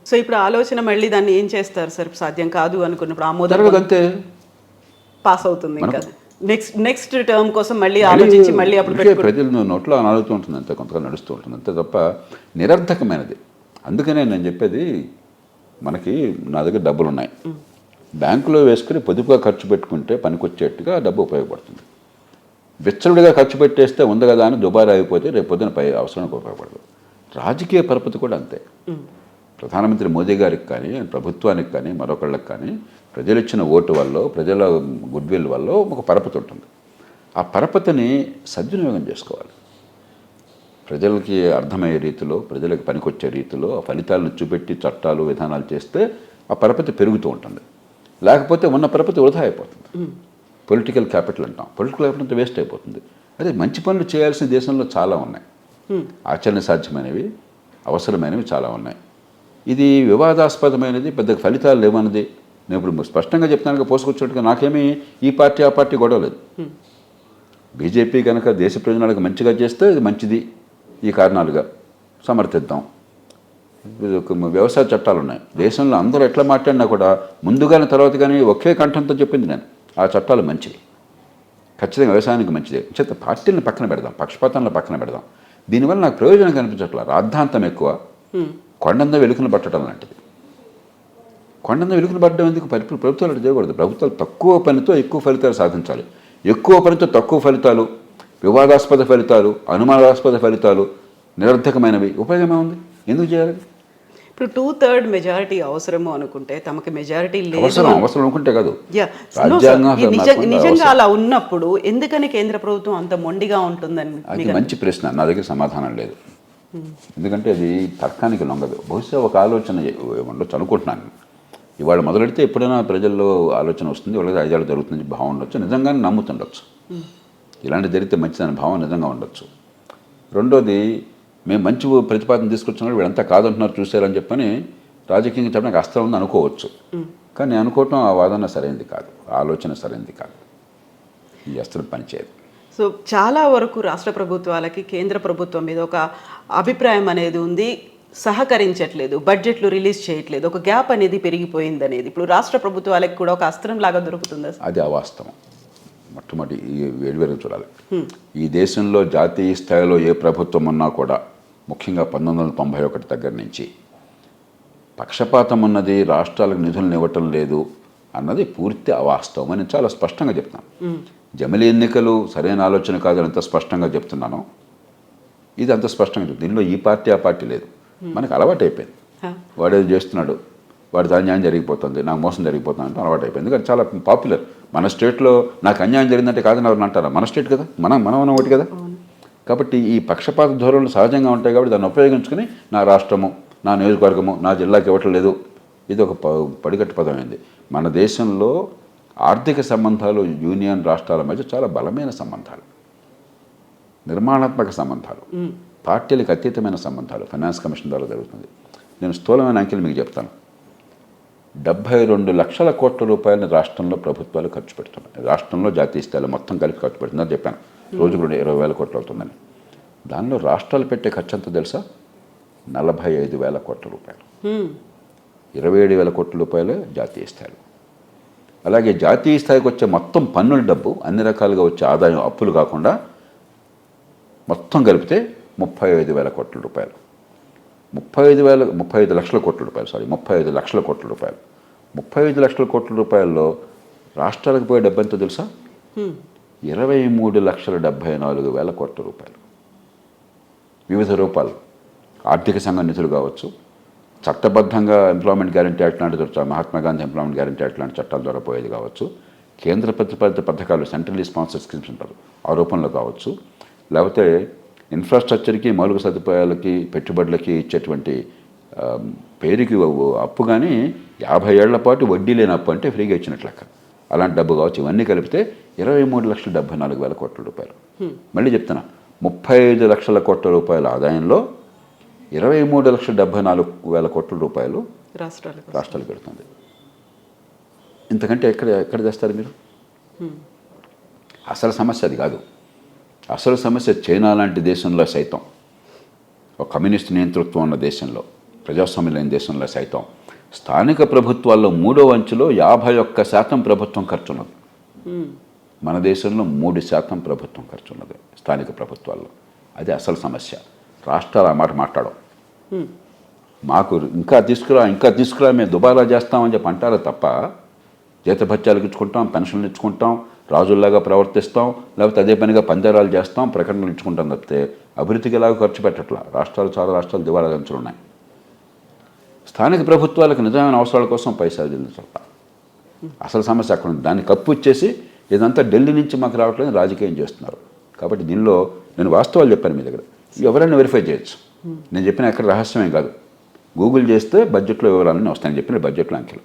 సో ఇప్పుడు ఆలోచన మళ్ళీ దాన్ని ఏం చేస్తారు సార్? సాధ్యం కాదు అనుకున్నప్పుడు ఆమోదం అంతే పాస్ అవుతుంది. ఇంకా నెక్స్ట్ టర్మ్ కోసం మళ్ళీ ఆలోచించి మళ్ళీ అప్పుడు ప్రజల నోట్లో అనాలుతూ ఉంటుంది, అంతే కొంతగా నడుస్తూ ఉంటుంది అంతే తప్ప నిరర్థకమైనది. అందుకనే నేను చెప్పేది, మనకి నా దగ్గర డబ్బులు ఉన్నాయి, బ్యాంకులో వేసుకుని పొదుపుగా ఖర్చు పెట్టుకుంటే పనికొచ్చేట్టుగా డబ్బు ఉపయోగపడుతుంది. విచ్చలుడిగా ఖర్చు పెట్టేస్తే ఉంది కదా అని దుబారా అయిపోతే రేపు పొద్దున అవసరానికి ఉపయోగపడదు. రాజకీయ పరపతి కూడా అంతే. ప్రధానమంత్రి మోదీ గారికి కానీ ప్రభుత్వానికి కానీ మరొకళ్ళకి కానీ ప్రజలు ఇచ్చిన ఓటు వల్ల, ప్రజల గుడ్విల్ వల్ల ఒక పరపతి ఉంటుంది. ఆ పరపతిని సద్వినియోగం చేసుకోవాలి. ప్రజలకి అర్థమయ్యే రీతిలో, ప్రజలకు పనికొచ్చే రీతిలో ఆ ఫలితాలను చూపెట్టి చట్టాలు విధానాలు చేస్తే ఆ పరపతి పెరుగుతూ ఉంటుంది. లేకపోతే ఉన్న పరపతి వృధా అయిపోతుంది. పొలిటికల్ క్యాపిటల్ అంటాం, పొలిటికల్ క్యాపిటల్ అంతా వేస్ట్ అయిపోతుంది. అదే మంచి పనులు చేయాల్సిన దేశంలో చాలా ఉన్నాయి, ఆచరణ సాధ్యమైనవి, అవసరమైనవి చాలా ఉన్నాయి. ఇది వివాదాస్పదమైనది, పెద్ద ఫలితాలు లేవన్నది నేను ఇప్పుడు స్పష్టంగా చెప్తాను. పోసుకొచ్చినట్టుగా నాకేమీ ఈ పార్టీ ఆ పార్టీ గొడవ లేదు. బీజేపీ కనుక దేశ ప్రయోజనాలకు మంచిగా చేస్తే ఇది మంచిది, ఈ కారణాలుగా సమర్థిద్దాం. వ్యవసాయ చట్టాలు ఉన్నాయి దేశంలో, అందరూ ఎట్లా మాట్లాడినా కూడా ముందుగానే తర్వాత కానీ ఒకే కంఠంతో చెప్పింది నేను, ఆ చట్టాలు మంచివి, ఖచ్చితంగా వ్యవసాయానికి మంచిదే. చేత పార్టీలను పక్కన పెడదాం, పక్షపాతాలను పక్కన పెడదాం. దీనివల్ల నాకు ప్రయోజనం కనిపించట్లా. రాద్ధాంతం ఎక్కువ, కొండంద వెలుకను పట్టడం లాంటిది. కొండంద వెలుకను పట్టడం ఎందుకు? ప్రభుత్వాలు అటు చేయకూడదు. ప్రభుత్వాలు తక్కువ పనితో ఎక్కువ ఫలితాలు సాధించాలి. ఎక్కువ పనితో తక్కువ ఫలితాలు, వివాదాస్పద ఫలితాలు, అనుమానాస్పద ఫలితాలు, నిరర్థకమైనవి ఉపయోగమే ఉంది. ఎందుకు చేయాలి? ఇప్పుడు 2/3 మెజారిటీ అవసరము అనుకుంటే తమకి మెజారిటీ లేదు. అవసరం అనుకుంటే కాదు, నిజంగా అలా ఉన్నప్పుడు ఎందుకని కేంద్ర ప్రభుత్వం అంత మొండిగా ఉంటుందని? అది మంచి ప్రశ్న, నా దగ్గర సమాధానం లేదు. ఎందుకంటే అది తర్కానికి లొంగదు. బహుశా ఒక ఆలోచన ఉండొచ్చు అనుకుంటున్నాను. ఇవాళ మొదలెడితే ఎప్పుడైనా ప్రజల్లో ఆలోచన వస్తుంది, వాళ్ళకి 5 ఏళ్ళు జరుగుతుంది భావం ఉండొచ్చు, నిజంగానే నమ్ముతుండొచ్చు. ఇలాంటి జరిగితే మంచిదని భావం నిజంగా ఉండొచ్చు. రెండోది, మేము మంచి ప్రతిపాదన తీసుకొచ్చినప్పుడు వీళ్ళంతా కాదంటున్నారు చూసారని చెప్పని రాజకీయంగా చెప్పడానికి అస్త్రం ఉంది అనుకోవచ్చు. కానీ అనుకోవటం ఆ వాదన సరైనది కాదు, ఆలోచన సరైనది కాదు, ఈ అస్త్రం పనిచేయదు. సో చాలా వరకు రాష్ట్ర ప్రభుత్వాలకి కేంద్ర ప్రభుత్వం మీద ఒక అభిప్రాయం అనేది ఉంది, సహకరించట్లేదు, బడ్జెట్లు రిలీజ్ చేయట్లేదు, ఒక గ్యాప్ అనేది పెరిగిపోయింది అనేది ఇప్పుడు రాష్ట్ర ప్రభుత్వాలకు కూడా ఒక అస్త్రం లాగా దొరుకుతుందా? అది అవాస్తవం. మొట్టమొదటి వేరువేరు చూడాలి. ఈ దేశంలో జాతీయ స్థాయిలో ఏ ప్రభుత్వం ఉన్నా కూడా, ముఖ్యంగా 1991 దగ్గర నుంచి పక్షపాతం ఉన్నది, రాష్ట్రాలకు నిధులను ఇవ్వటం లేదు అన్నది పూర్తి అవాస్తవం అని చాలా స్పష్టంగా చెప్తాను. జమిలీ ఎన్నికలు సరైన ఆలోచన కాదని ఎంత స్పష్టంగా చెప్తున్నానో, ఇది అంత స్పష్టంగా. దీనిలో ఈ పార్టీ ఆ పార్టీ లేదు, మనకు అలవాటు అయిపోయింది. వాడేది చేస్తున్నాడు, వాడితో అన్యాయం జరిగిపోతుంది, నాకు మోసం జరిగిపోతుంది అంటే అలవాటు అయిపోయింది. కానీ చాలా పాపులర్. మన స్టేట్లో నాకు అన్యాయం జరిగిందంటే కాదని ఎవరిని అంటారా? మన స్టేట్ కదా, మనం ఒకటి కదా. కాబట్టి ఈ పక్షపాత ధోరణులు సహజంగా ఉంటాయి. కాబట్టి దాన్ని ఉపయోగించుకుని నా రాష్ట్రము, నా నియోజకవర్గము, నా జిల్లాకి ఇవ్వట్లేదు ఇది ఒక పడిగట్టు పదమైంది. మన దేశంలో ఆర్థిక సంబంధాలు యూనియన్ రాష్ట్రాల మధ్య చాలా బలమైన సంబంధాలు, నిర్మాణాత్మక సంబంధాలు, పార్టీలకు అతీతమైన సంబంధాలు ఫైనాన్స్ కమిషన్ ద్వారా జరుగుతుంది. నేను స్థూలమైన అంకెలు మీకు చెప్తాను. 72 లక్షల కోట్ల రూపాయలని రాష్ట్రంలో ప్రభుత్వాలు ఖర్చు పెడుతున్నాయి. రాష్ట్రంలో జాతీయ స్థాయిలో మొత్తం కలిపి ఖర్చు పెడుతుందని చెప్పాను. రోజుకు 20,000 కోట్లు అవుతుందని. దానిలో రాష్ట్రాలు పెట్టే ఖర్చు అంతా తెలుసా? 45,000 కోట్ల రూపాయలు. 27,000 కోట్ల రూపాయలు జాతీయ స్థాయిలో. అలాగే జాతీయ స్థాయికి వచ్చే మొత్తం పన్నుల డబ్బు, అన్ని రకాలుగా వచ్చే ఆదాయం, అప్పులు కాకుండా మొత్తం కలిపితే 35,000 కోట్ల రూపాయలు. 35 లక్షల కోట్ల రూపాయలు. 35 లక్షల కోట్ల రూపాయలు. 35 లక్షల కోట్ల రూపాయల్లో రాష్ట్రాలకు పోయే డబ్బు ఎంతో తెలుసా? 23,74,000 కోట్ల రూపాయలు. వివిధ రూపాలు, ఆర్థిక సంఘ నిధులు కావచ్చు, చట్టబద్ధంగా ఎంప్లాయ్మెంట్ గ్యారంటీ యాక్ట్ లాంటి Mahatma Gandhi employment guarantee act లాంటి చట్టాల ద్వారా పోయేది కావచ్చు, కేంద్ర ప్రతిపాదిత పథకాలు సెంట్రల్లీ స్పాన్సర్డ్ స్కీమ్స్ ఉంటారు ఆ రూపంలో కావచ్చు, లేకపోతే ఇన్ఫ్రాస్ట్రక్చర్కి, మౌలిక సదుపాయాలకి, పెట్టుబడులకి ఇచ్చేటువంటి పేరుకి అప్పు, కానీ 50 ఏళ్ల పాటు వడ్డీ లేని అప్పు అంటే ఫ్రీగా ఇచ్చినట్లు లెక్క. అలాంటి డబ్బు కావచ్చు. ఇవన్నీ కలిపితే 23,74,000 కోట్ల రూపాయలు. మళ్ళీ చెప్తున్నా, 35 లక్షల కోట్ల రూపాయల ఆదాయంలో 23,74,000 కోట్ల రూపాయలు రాష్ట్రాలు పెడుతుంది. ఇంతకంటే ఎక్కడ చేస్తారు మీరు? అసలు సమస్య అది కాదు. అసలు సమస్య చైనా లాంటి దేశంలో సైతం, ఒక కమ్యూనిస్ట్ నియంతృత్వం ఉన్న దేశంలో, ప్రజాస్వామ్యం లేని దేశంలో సైతం స్థానిక ప్రభుత్వాల్లో 3వ అంచెలో 51% ప్రభుత్వం ఖర్చు ఉన్నది. మన దేశంలో 3% ప్రభుత్వం ఖర్చు ఉన్నది స్థానిక ప్రభుత్వాల్లో. అది అసలు సమస్య. రాష్ట్రాలు ఆ మాట మాట్లాడడం, మాకు ఇంకా తీసుకురా మేము దుబారా చేస్తామని చెప్పి అంటారు తప్ప, జీతభత్యాలకు ఇచ్చుకుంటాం, పెన్షన్లు ఇచ్చుకుంటాం, రాజుల్లాగా ప్రవర్తిస్తాం, లేకపోతే అదే పనిగా పంజరాలు చేస్తాం, ప్రకటనలు ఇచ్చుకుంటాం తప్పితే అభివృద్ధికి ఎలాగో ఖర్చు పెట్టట్లా. చాలా రాష్ట్రాలు దివాళా అంచులు ఉన్నాయి. స్థానిక ప్రభుత్వాలకు నిజమైన అవసరాల కోసం పైసలు చెల్లించాలి. అసలు సమస్య అక్కడ ఉంది. దాన్ని కప్పు ఇచ్చేసి ఇదంతా ఢిల్లీ నుంచి మాకు రావట్లేదు రాజకీయం చేస్తున్నారు. కాబట్టి దీనిలో నేను వాస్తవాలు చెప్పాను మీ దగ్గర, ఎవరైనా వెరిఫై చేయొచ్చు. నేను చెప్పిన ఎక్కడ రహస్యమే కాదు. గూగుల్ చేస్తే బడ్జెట్లో వివరాలన్నీ వస్తాయని చెప్పిన బడ్జెట్లో అంకెలు.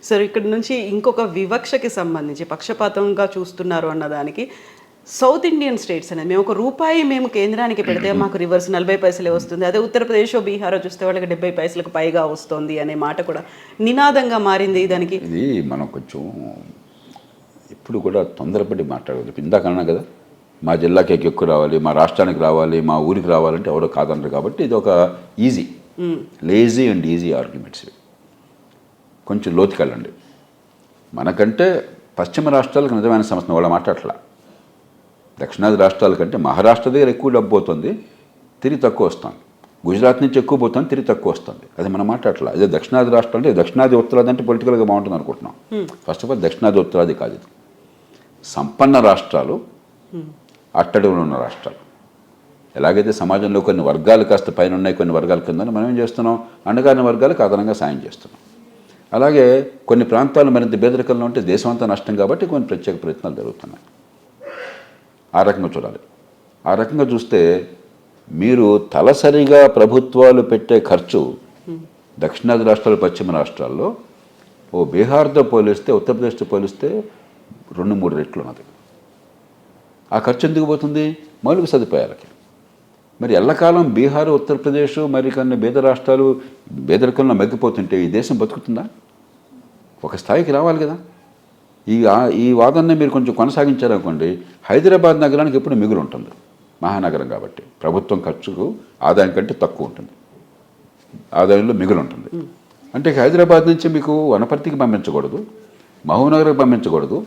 సార్, ఇక్కడ నుంచి ఇంకొక వివక్షకి సంబంధించి పక్షపాతంగా చూస్తున్నారు అన్నదానికి, సౌత్ ఇండియన్ స్టేట్స్ అనేది మేము ₹1 మేము కేంద్రానికి పెడితే మాకు రివర్స్ 40 పైసలే వస్తుంది, అదే ఉత్తరప్రదేశ్, బీహార్ చూస్తే వాళ్ళకి 70 పైసలకు పైగా వస్తుంది అనే మాట కూడా నినాదంగా మారింది. దానికి ఇది మనం కొంచెం ఇప్పుడు కూడా తొందరపడి మాట్లాడదు. ఇందాక అన్నా కదా, మా జిల్లాకి ఎక్కువ రావాలి, మా రాష్ట్రానికి రావాలి, మా ఊరికి రావాలంటే ఎవరో కాదనరు. కాబట్టి ఇది ఒక లేజీ అండ్ ఈజీ ఆర్గ్యుమెంట్స్. కొంచెం లోతుకెళ్ళండి. మనకంటే పశ్చిమ రాష్ట్రాలకు నిజమైన సమస్య వాళ్ళ మాట్లాడట్లా. దక్షిణాది రాష్ట్రాల కంటే మహారాష్ట్ర దగ్గర ఎక్కువ డబ్బు పోతుంది, తిరిగి తక్కువ వస్తుంది. గుజరాత్ నుంచి ఎక్కువ పోతుంది, తిరిగి తక్కువ వస్తుంది. అది మనం మాట్లాడట్లా. అదే దక్షిణాది రాష్ట్రాలు అంటే, దక్షిణాది ఉత్తరాది అంటే పొలిటికల్గా బాగుంటుంది అనుకుంటున్నాం. ఫస్ట్ ఆఫ్ ఆల్ దక్షిణాది ఉత్తరాది కాదు. ఇది సంపన్న రాష్ట్రాలు, అట్టడుగులు ఉన్న రాష్ట్రాలు. ఎలాగైతే సమాజంలో కొన్ని వర్గాలు కాస్త పైన ఉన్నాయి, కొన్ని వర్గాల కింద మనం ఏం చేస్తున్నాం, అణగారిన వర్గాలకు అదనంగా సాయం చేస్తున్నాం. అలాగే కొన్ని ప్రాంతాలు మరింత పేదరికంలో ఉంటే దేశం అంతా నష్టం. కాబట్టి కొన్ని ప్రత్యేక ప్రయత్నాలు జరుగుతున్నాయి. ఆ రకంగా చూడాలి. ఆ రకంగా చూస్తే మీరు తలసరిగా ప్రభుత్వాలు పెట్టే ఖర్చు దక్షిణాది రాష్ట్రాలు, పశ్చిమ రాష్ట్రాల్లో బీహార్తో పోలిస్తే, ఉత్తరప్రదేశ్తో పోలిస్తే 2-3 రెట్లు ఉన్నది. ఆ ఖర్చు ఎందుకు పోతుంది? మౌలిక సదుపాయాలకి. మరి ఎల్లకాలం బీహార్, ఉత్తరప్రదేశ్, మరి కొన్ని పేద రాష్ట్రాలు పేదరికంలో మగ్గిపోతుంటే ఈ దేశం బతుకుతుందా? ఒక స్థాయికి రావాలి కదా. ఈ వాదనని మీరు కొంచెం కొనసాగించారనుకోండి, హైదరాబాద్ నగరానికి ఎప్పుడు మిగులు ఉంటుంది. మహానగరం కాబట్టి ప్రభుత్వం ఖర్చుకు ఆదాయం కంటే తక్కువ ఉంటుంది, ఆదాయంలో మిగులు ఉంటుంది. అంటే హైదరాబాద్ నుంచి మీకు వనపర్తికి పంపించకూడదు, మహబూబ్నగర్కి పంపించకూడదు,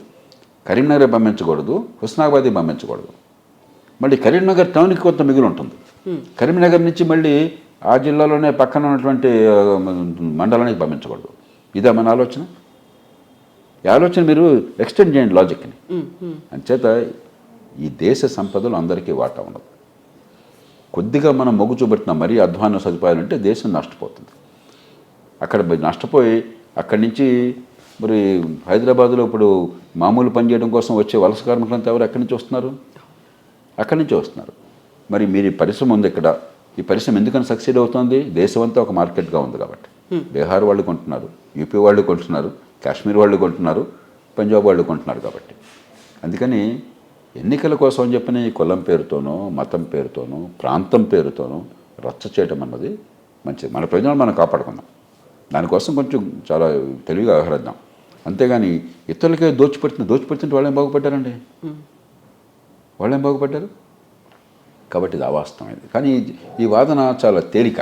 కరీంనగర్కి పంపించకూడదు, హుస్నాబాద్కి పంపించకూడదు. మళ్ళీ కరీంనగర్ టౌన్కి కొంత మిగులు ఉంటుంది. కరీంనగర్ నుంచి మళ్ళీ ఆ జిల్లాలోనే పక్కన ఉన్నటువంటి మండలానికి పంపించకూడదు. ఇదా మన ఆలోచన? ఈ ఆలోచన మీరు ఎక్స్టెండ్ చేయండి లాజిక్ని. అంచేత ఈ దేశ సంపదలు అందరికీ వాటా ఉన్నది. కొద్దిగా మనం మొగ్గు చూపెట్టిన మరీ అధ్వాన సదుపాయాలు అంటే దేశం నష్టపోతుంది. అక్కడ నష్టపోయి అక్కడి నుంచి మరి హైదరాబాద్లో ఇప్పుడు మామూలు పని చేయడం కోసం వచ్చే వలస కార్మికులంతా ఎవరు ఎక్కడి నుంచి వస్తున్నారు? అక్కడి నుంచి వస్తున్నారు. మరి మీరు ఈ పరిశ్రమ ఉంది ఇక్కడ, ఈ పరిశ్రమ ఎందుకని సక్సీడ్ అవుతుంది? దేశం అంతా ఒక మార్కెట్గా ఉంది కాబట్టి. బీహార్ వాళ్ళు కొంటున్నారు, యూపీ వాళ్ళు కొంటున్నారు, కాశ్మీర్ వాళ్ళు కొంటున్నారు, పంజాబ్ వాళ్ళు కొంటున్నారు. కాబట్టి అందుకని ఎన్నికల కోసం అని చెప్పిన ఈ కులం పేరుతోనో మతం పేరుతోనో ప్రాంతం పేరుతోనో రచ్చ చేయటం అన్నది మంచిది. మన ప్రజలను మనం కాపాడుకుందాం, దానికోసం కొంచెం చాలా తెలివిగా వ్యవహరిద్దాం. అంతేగాని ఇతరులకే దోచిపెడుతుంటే వాళ్ళేం బాగుపడ్డారండి, వాళ్ళేం బాగుపడ్డారు. కాబట్టి ఇది అవాస్తవమైంది. కానీ ఈ వాదన చాలా తేలిక,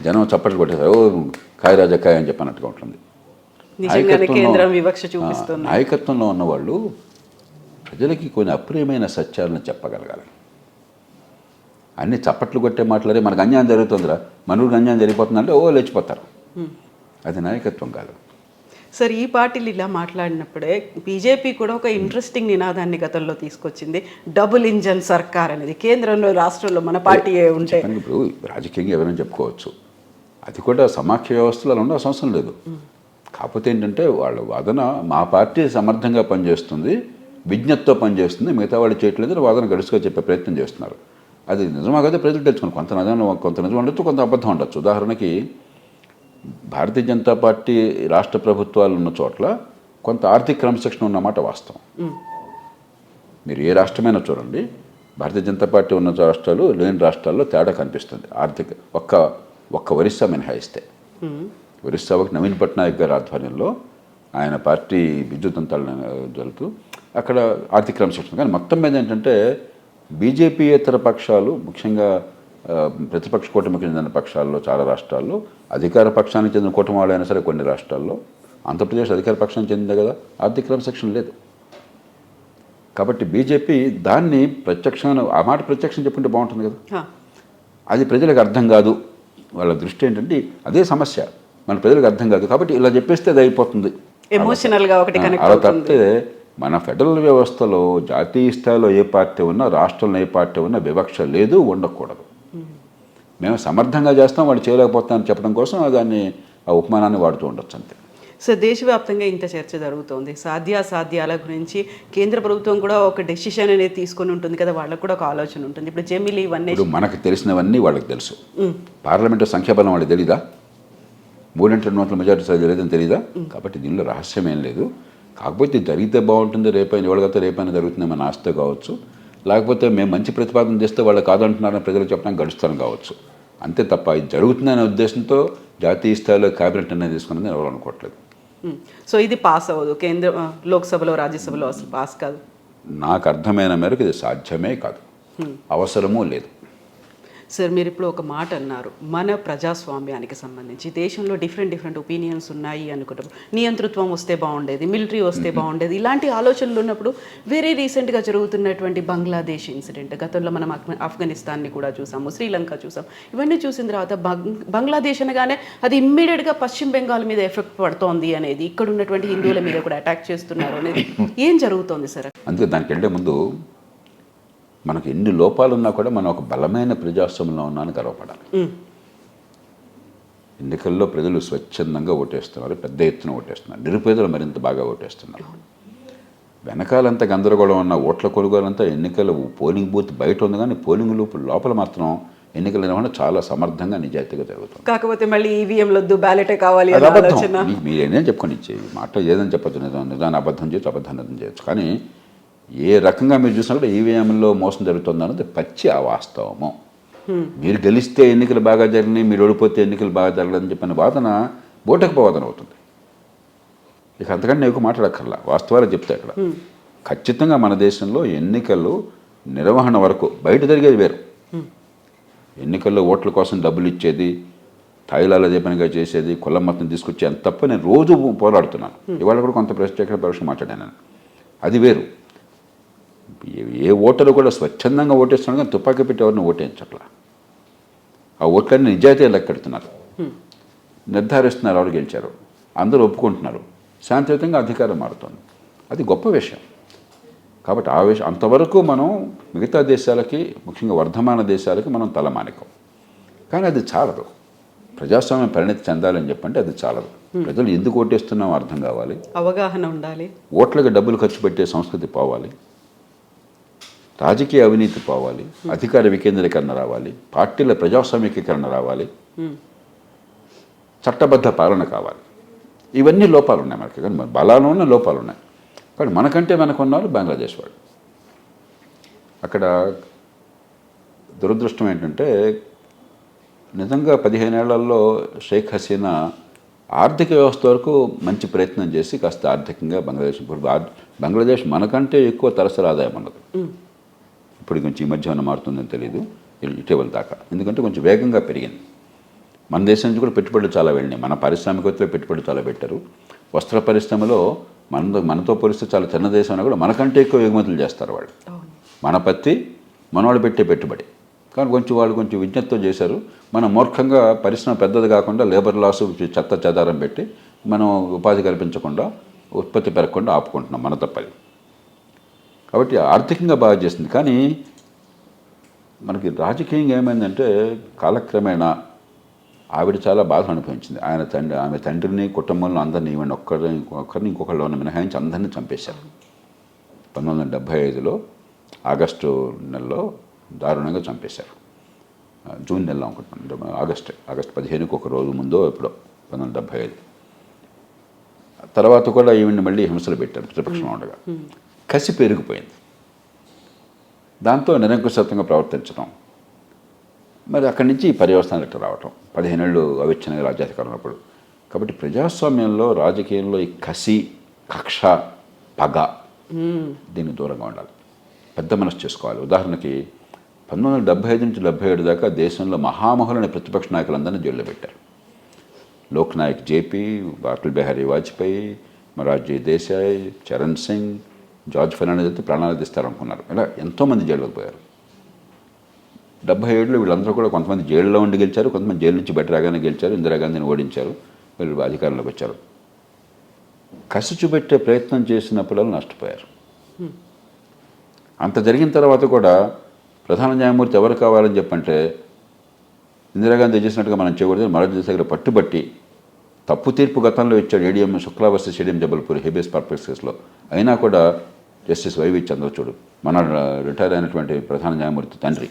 జనం చప్పట్లు కొట్టేసారు, ఓ కాయరాజా కాయ అని చెప్పినట్టుగా ఉంటుంది. నాయకత్వంలో ఉన్నవాళ్ళు ప్రజలకి కొన్ని అప్రియమైన సత్యాలను చెప్పగలగాలి. అన్ని చప్పట్లు కొట్టే మాట్లాడే మనకు అన్యాయం జరుగుతుందిరా, మనూరికి అన్యాయం జరిగిపోతుందంటే ఓ లేచిపోతారు. అది నాయకత్వం కాదు. సార్, ఈ పార్టీలు ఇలా మాట్లాడినప్పుడే బీజేపీ కూడా ఒక ఇంట్రెస్టింగ్ నినాదాన్ని గతంలో తీసుకొచ్చింది, డబుల్ ఇంజన్ సర్కార్ అనేది. కేంద్రంలో రాష్ట్రంలో మన పార్టీ ఉంటే ఇప్పుడు రాజకీయంగా ఎవరైనా చెప్పుకోవచ్చు, అది కూడా సమాఖ్య వ్యవస్థలో ఉండే అవసరం లేదు. కాకపోతే ఏంటంటే వాళ్ళ వాదన మా పార్టీ సమర్థంగా పనిచేస్తుంది, విజ్ఞతతో పనిచేస్తుంది, మిగతా వాళ్ళు చేయట్లేదు వాదన గడుసుగా చెప్పే ప్రయత్నం చేస్తున్నారు. అది నిజమా కదా ప్రజలు తెలుసుకుని కొంత నిజం ఉండొచ్చు, కొంత అబద్ధం ఉండొచ్చు. ఉదాహరణకి భారతీయ జనతా పార్టీ రాష్ట్ర ప్రభుత్వాలు ఉన్న చోట్ల కొంత ఆర్థిక క్రమశిక్షణ ఉన్నమాట వాస్తవం. మీరు ఏ రాష్ట్రమైనా చూడండి, భారతీయ జనతా పార్టీ ఉన్న రాష్ట్రాలు లేని రాష్ట్రాల్లో తేడా కనిపిస్తుంది. ఆర్థిక ఒక్క ఒరిస్సా మినహాయిస్తే, ఒరిస్సాకి నవీన్ పట్నాయక్ గారి ఆధ్వర్యంలో ఆయన పార్టీ విద్యుతంతాలను జరుగుతూ అక్కడ ఆర్థిక క్రమశిక్షణ. కానీ మొత్తం మీద ఏంటంటే బీజేపీయేతర పక్షాలు, ముఖ్యంగా ప్రతిపక్ష కూటమికి చెందిన పక్షాల్లో చాలా రాష్ట్రాల్లో, అధికార పక్షానికి చెందిన కూటమి వాళ్ళైనా సరే కొన్ని రాష్ట్రాల్లో, ఆంధ్రప్రదేశ్ అధికార పక్షానికి చెందిందే కదా, ఆర్థిక క్రమశిక్షణ లేదు. కాబట్టి బీజేపీ దాన్ని ప్రత్యక్షంగా, ఆ మాట ప్రత్యక్షం చెప్పుకుంటే బాగుంటుంది కదా. అది ప్రజలకు అర్థం కాదు. వాళ్ళ దృష్టి ఏంటంటే అదే సమస్య, మన ప్రజలకు అర్థం కాదు కాబట్టి ఇలా చెప్పేస్తే అది అయిపోతుంది, ఎమోషనల్గా ఒకటి కనెక్ట్ అలా తప్పితే మన ఫెడరల్ వ్యవస్థలో జాతీయ స్థాయిలో ఏ పార్టీ ఉన్నా, రాష్ట్రంలో ఏ పార్టీ ఉన్నా వివక్ష లేదు, ఉండకూడదు. మేము సమర్థంగా చేస్తాం, వాళ్ళు చేయలేకపోతామని చెప్పడం కోసం దాన్ని ఆ ఉపమానాన్ని వాడుతూ ఉండొచ్చు అంతే. సో దేశవ్యాప్తంగా ఇంత చర్చ జరుగుతోంది, సాధ్యాసాధ్యాల గురించి కేంద్ర ప్రభుత్వం కూడా ఒక డెసిషన్ అనేది తీసుకొని ఉంటుంది కదా, వాళ్ళకు కూడా ఒక ఆలోచన ఉంటుంది. ఇప్పుడు జమిలీ ఇవన్నీ మనకు తెలిసినవన్నీ వాళ్ళకి తెలుసు. పార్లమెంటు సంఖ్యాబలం వాళ్ళకి తెలీదా? 3/2 మెజార్టీ సార్ తెలియదని తెలీదా? కాబట్టి దీనిలో రహస్యం ఏం లేదు. కాకపోతే జరిగితే బాగుంటుంది, రేపైనా ఇవాళ రేపైనా జరుగుతుందేమో ఆస్తి కావచ్చు, లేకపోతే మేము మంచి ప్రతిపాదన చేస్తే వాళ్ళు కాదంటున్నారని ప్రజలకు చెప్పడానికి గడుస్తాను కావచ్చు. అంతే తప్ప ఇది జరుగుతుందనే ఉద్దేశంతో జాతీయ స్థాయిలో క్యాబినెట్ అనేది తీసుకున్నది ఎవరు అనుకోవట్లేదు. సో ఇది పాస్ అవ్వదు, కేంద్ర లోక్సభలో రాజ్యసభలో అసలు పాస్ కాదు. నాకు అర్థమైన మేరకు ఇది సాధ్యమే కాదు, అవసరమూ లేదు. సార్, మీరు ఇప్పుడు ఒక మాట అన్నారు, మన ప్రజాస్వామ్యానికి సంబంధించి దేశంలో డిఫరెంట్ ఒపీనియన్స్ ఉన్నాయి అనుకుంటారు. నియంతృత్వం వస్తే బాగుండేది, మిలిటరీ వస్తే బాగుండేది, ఇలాంటి ఆలోచనలు ఉన్నప్పుడు వేరే రీసెంట్గా జరుగుతున్నటువంటి బంగ్లాదేశ్ ఇన్సిడెంట్, గతంలో మనం ఆఫ్ఘనిస్తాన్ని కూడా చూసాము, శ్రీలంక చూసాం. ఇవన్నీ చూసిన తర్వాత బంగ్లాదేశ్ అనగానే అది ఇమ్మీడియట్గా పశ్చిమ బెంగాల్ మీద ఎఫెక్ట్ పడుతోంది అనేది, ఇక్కడ ఉన్నటువంటి హిందువుల మీద కూడా అటాక్ చేస్తున్నారు అనేది ఏం జరుగుతోంది సార్? అందుకే దానికంటే ముందు మనకు ఎన్ని లోపాలున్నా కూడా మనం ఒక బలమైన ప్రజాస్వామ్యంలో ఉన్నామని గర్వపడాలి. ఎన్నికల్లో ప్రజలు స్వచ్ఛందంగా ఓటేస్తున్నారు, పెద్ద ఎత్తున ఓటేస్తున్నారు, నిరుపేదలు మరింత బాగా ఓటేస్తున్నారు. వెనకాలంతా గందరగోళం ఉన్న ఓట్ల కొనుగోలంతా ఎన్నికల పోలింగ్ బూత్ బయట ఉంది, కానీ పోలింగ్ లోపల మాత్రం ఎన్నికల నిర్వహణ చాలా సమర్థంగా నిజాయితీగా జరుగుతుంది. కాకపోతే మళ్ళీ ఈవీఎం వద్దు, బ్యాలెటే కావాలి. మీరేనేం చెప్పుకొని ఇచ్చేవి మాట ఏదని చెప్పచ్చు, నిజాన్ని అబద్ధం చేయొచ్చు, అబద్ధాన్ని చేయొచ్చు. కానీ ఏ రకంగా మీరు చూసినా కూడా ఈవీఎంలో మోసం జరుగుతుంది అన్నది పచ్చి అవాస్తవము. మీరు గెలిస్తే ఎన్నికలు బాగా జరిగినాయి, మీరు ఓడిపోతే ఎన్నికలు బాగా జరగలేదని చెప్పిన వాదన బోటకపోవాదన అవుతుంది. ఇక అంతకంటే ఎక్కువ మాట్లాడక్కర్లా, వాస్తవాలు చెప్తే అక్కడ ఖచ్చితంగా మన దేశంలో ఎన్నికలు నిర్వహణ వరకు బయట జరిగేది వేరు. ఎన్నికల్లో ఓట్ల కోసం డబ్బులు ఇచ్చేది, తాయిలాల దీపనగా చేసేది, కులం మొత్తం తీసుకొచ్చి అంత తప్ప నేను రోజు పోరాడుతున్నాను. ఇవాళ కూడా కొంత ప్రత్యేక పరీక్ష మాట్లాడాను, అది వేరు. ఏ ఓటరు కూడా స్వచ్ఛందంగా ఓటేస్తున్నాడు, కానీ తుపాకీ పెట్టి ఎవరిని ఓటేయించట్లా. ఆ ఓట్లన్నీ నిజాయితీ లెక్కెడుతున్నారు, నిర్ధారిస్తున్నారు ఎవరు గెలిచారు, అందరూ ఒప్పుకుంటున్నారు, శాంతియుతంగా అధికారం మారుతుంది. అది గొప్ప విషయం. కాబట్టి ఆ విషయం అంతవరకు మనం మిగతా దేశాలకి, ముఖ్యంగా వర్ధమాన దేశాలకి మనం తలమానికం. కానీ అది చాలదు. ప్రజాస్వామ్యం పరిణతి చెందాలని చెప్పంటే అది చాలదు. ప్రజలు ఎందుకు ఓటేస్తున్నామో అర్థం కావాలి, అవగాహన ఉండాలి, ఓట్లకు డబ్బులు ఖర్చు పెట్టే సంస్కృతి పోవాలి, రాజకీయ అవినీతి పోవాలి, అధికార వికేంద్రీకరణ రావాలి, పార్టీల ప్రజాస్వామ్యీకరణ రావాలి. చట్టబద్ధ పాలన కావాలి. ఇవన్నీ లోపాలు ఉన్నాయి మనకి, కానీ బలాలు ఉన్న లోపాలు ఉన్నాయి. కానీ మనకంటే మనకున్నారు బంగ్లాదేశ్ వాళ్ళు. అక్కడ దురదృష్టం ఏంటంటే నిజంగా 15 ఏళ్లలో షేక్ హసీనా ఆర్థిక వ్యవస్థ వరకు మంచి ప్రయత్నం చేసి కాస్త ఆర్థికంగా బంగ్లాదేశ్ మనకంటే ఎక్కువ తలసరి ఆదాయం ఉన్నది. ఇప్పుడు కొంచెం ఈ మధ్య ఏమైనా మారుతుందని తెలియదు, ఇటీవల దాకా. ఎందుకంటే కొంచెం వేగంగా పెరిగింది. మన దేశం నుంచి కూడా పెట్టుబడులు చాలా వెళ్ళినాయి. మన పారిశ్రామికవేత్తలు పెట్టుబడులు చాలా పెట్టారు. వస్త్ర పరిశ్రమలో మనతో పోలిస్తే చాలా చిన్న దేశం అయినా కూడా మనకంటే ఎక్కువ ఎగుమతులు చేస్తారు వాళ్ళు. మన పత్తి మనవాళ్ళు పెట్టే పెట్టుబడి. కానీ వాళ్ళు కొంచెం విజ్ఞతతో చేశారు. మనం మూర్ఖంగా పరిశ్రమ పెద్దది కాకుండా లేబర్ లాస్ చెత్త చెదారం పెట్టి మనం ఉపాధి కల్పించకుండా ఉత్పత్తి పెరగకుండా ఆపుకుంటున్నాం, మన తప్పది. కాబట్టి ఆర్థికంగా బాగా చేస్తుంది. కానీ మనకి రాజకీయంగా ఏమైందంటే కాలక్రమేణా ఆవిడ చాలా బాధ అనిపించింది. ఆమె తండ్రిని కుటుంబంలో అందరినీ ఈవెన్ ఒక్కరిని ఇంకొకళ్ళు మినహాయించి అందరినీ చంపేశారు. 1975లో ఆగస్టు నెలలో దారుణంగా చంపేశారు. జూన్ నెలలో అనుకుంటున్నాను, ఆగస్టు 15కి ఒక రోజు ముందో ఎప్పుడో 1975. తర్వాత కూడా ఈవెన్ మళ్ళీ హింసలు పెట్టారు ప్రతిపక్షం ఉండగా. కసి పెరిగిపోయింది. దాంతో నిరంకుశత్వంగా ప్రవర్తించడం, మరి అక్కడి నుంచి పర్యవస్థానం ఇట్లా రావటం, 15 ఏళ్ళు అవిచ్ఛిన్నంగా రాజ్యాధికారం ఉన్నప్పుడు. కాబట్టి ప్రజాస్వామ్యంలో రాజకీయంలో ఈ కసి, కక్ష, పగ దీనికి దూరంగా ఉండాలి. పెద్ద మనసు చేసుకోవాలి. ఉదాహరణకి 1975 నుంచి 77 దాకా దేశంలో మహామహులైన ప్రతిపక్ష నాయకులందరినీ జైల్లో పెట్టారు. లోక్ నాయక్ జేపీ, అటల్ బిహారీ వాజ్పేయి, మొరార్జీ దేశాయ్, చరణ్ సింగ్, జార్జ్ ఫెర్నాండెస్ అయితే ప్రాణాలు తీస్తారనుకున్నారు. ఇలా ఎంతోమంది జైల్లోకి పోయారు. 77లో వీళ్ళందరూ కూడా కొంతమంది జైల్లో ఉండి గెలిచారు, కొంతమంది జైలు నుంచి బయట రాగానే గెలిచారు. ఇందిరాగాంధీని ఓడించారు, వీళ్ళు అధికారంలోకి వచ్చారు. కసి చూపెట్టే ప్రయత్నం చేసినప్పుడు నష్టపోయారు. అంత జరిగిన తర్వాత కూడా ప్రధాన న్యాయమూర్తి ఎవరు కావాలని చెప్పంటే ఇందిరాగాంధీ చేసినట్టుగా మనం చేయకూడదు. మొరార్జీ దేశాయ్ దగ్గర పట్టుబట్టి తప్పు తీర్పు గతంలో ఇచ్చాడు ADM Shukla versus ADM Jabalpur habeas corpus కేసులో. అయినా కూడా జస్టిస్ వైవి చంద్రచూడ్ మన రిటైర్ అయినటువంటి ప్రధాన న్యాయమూర్తి తండ్రి,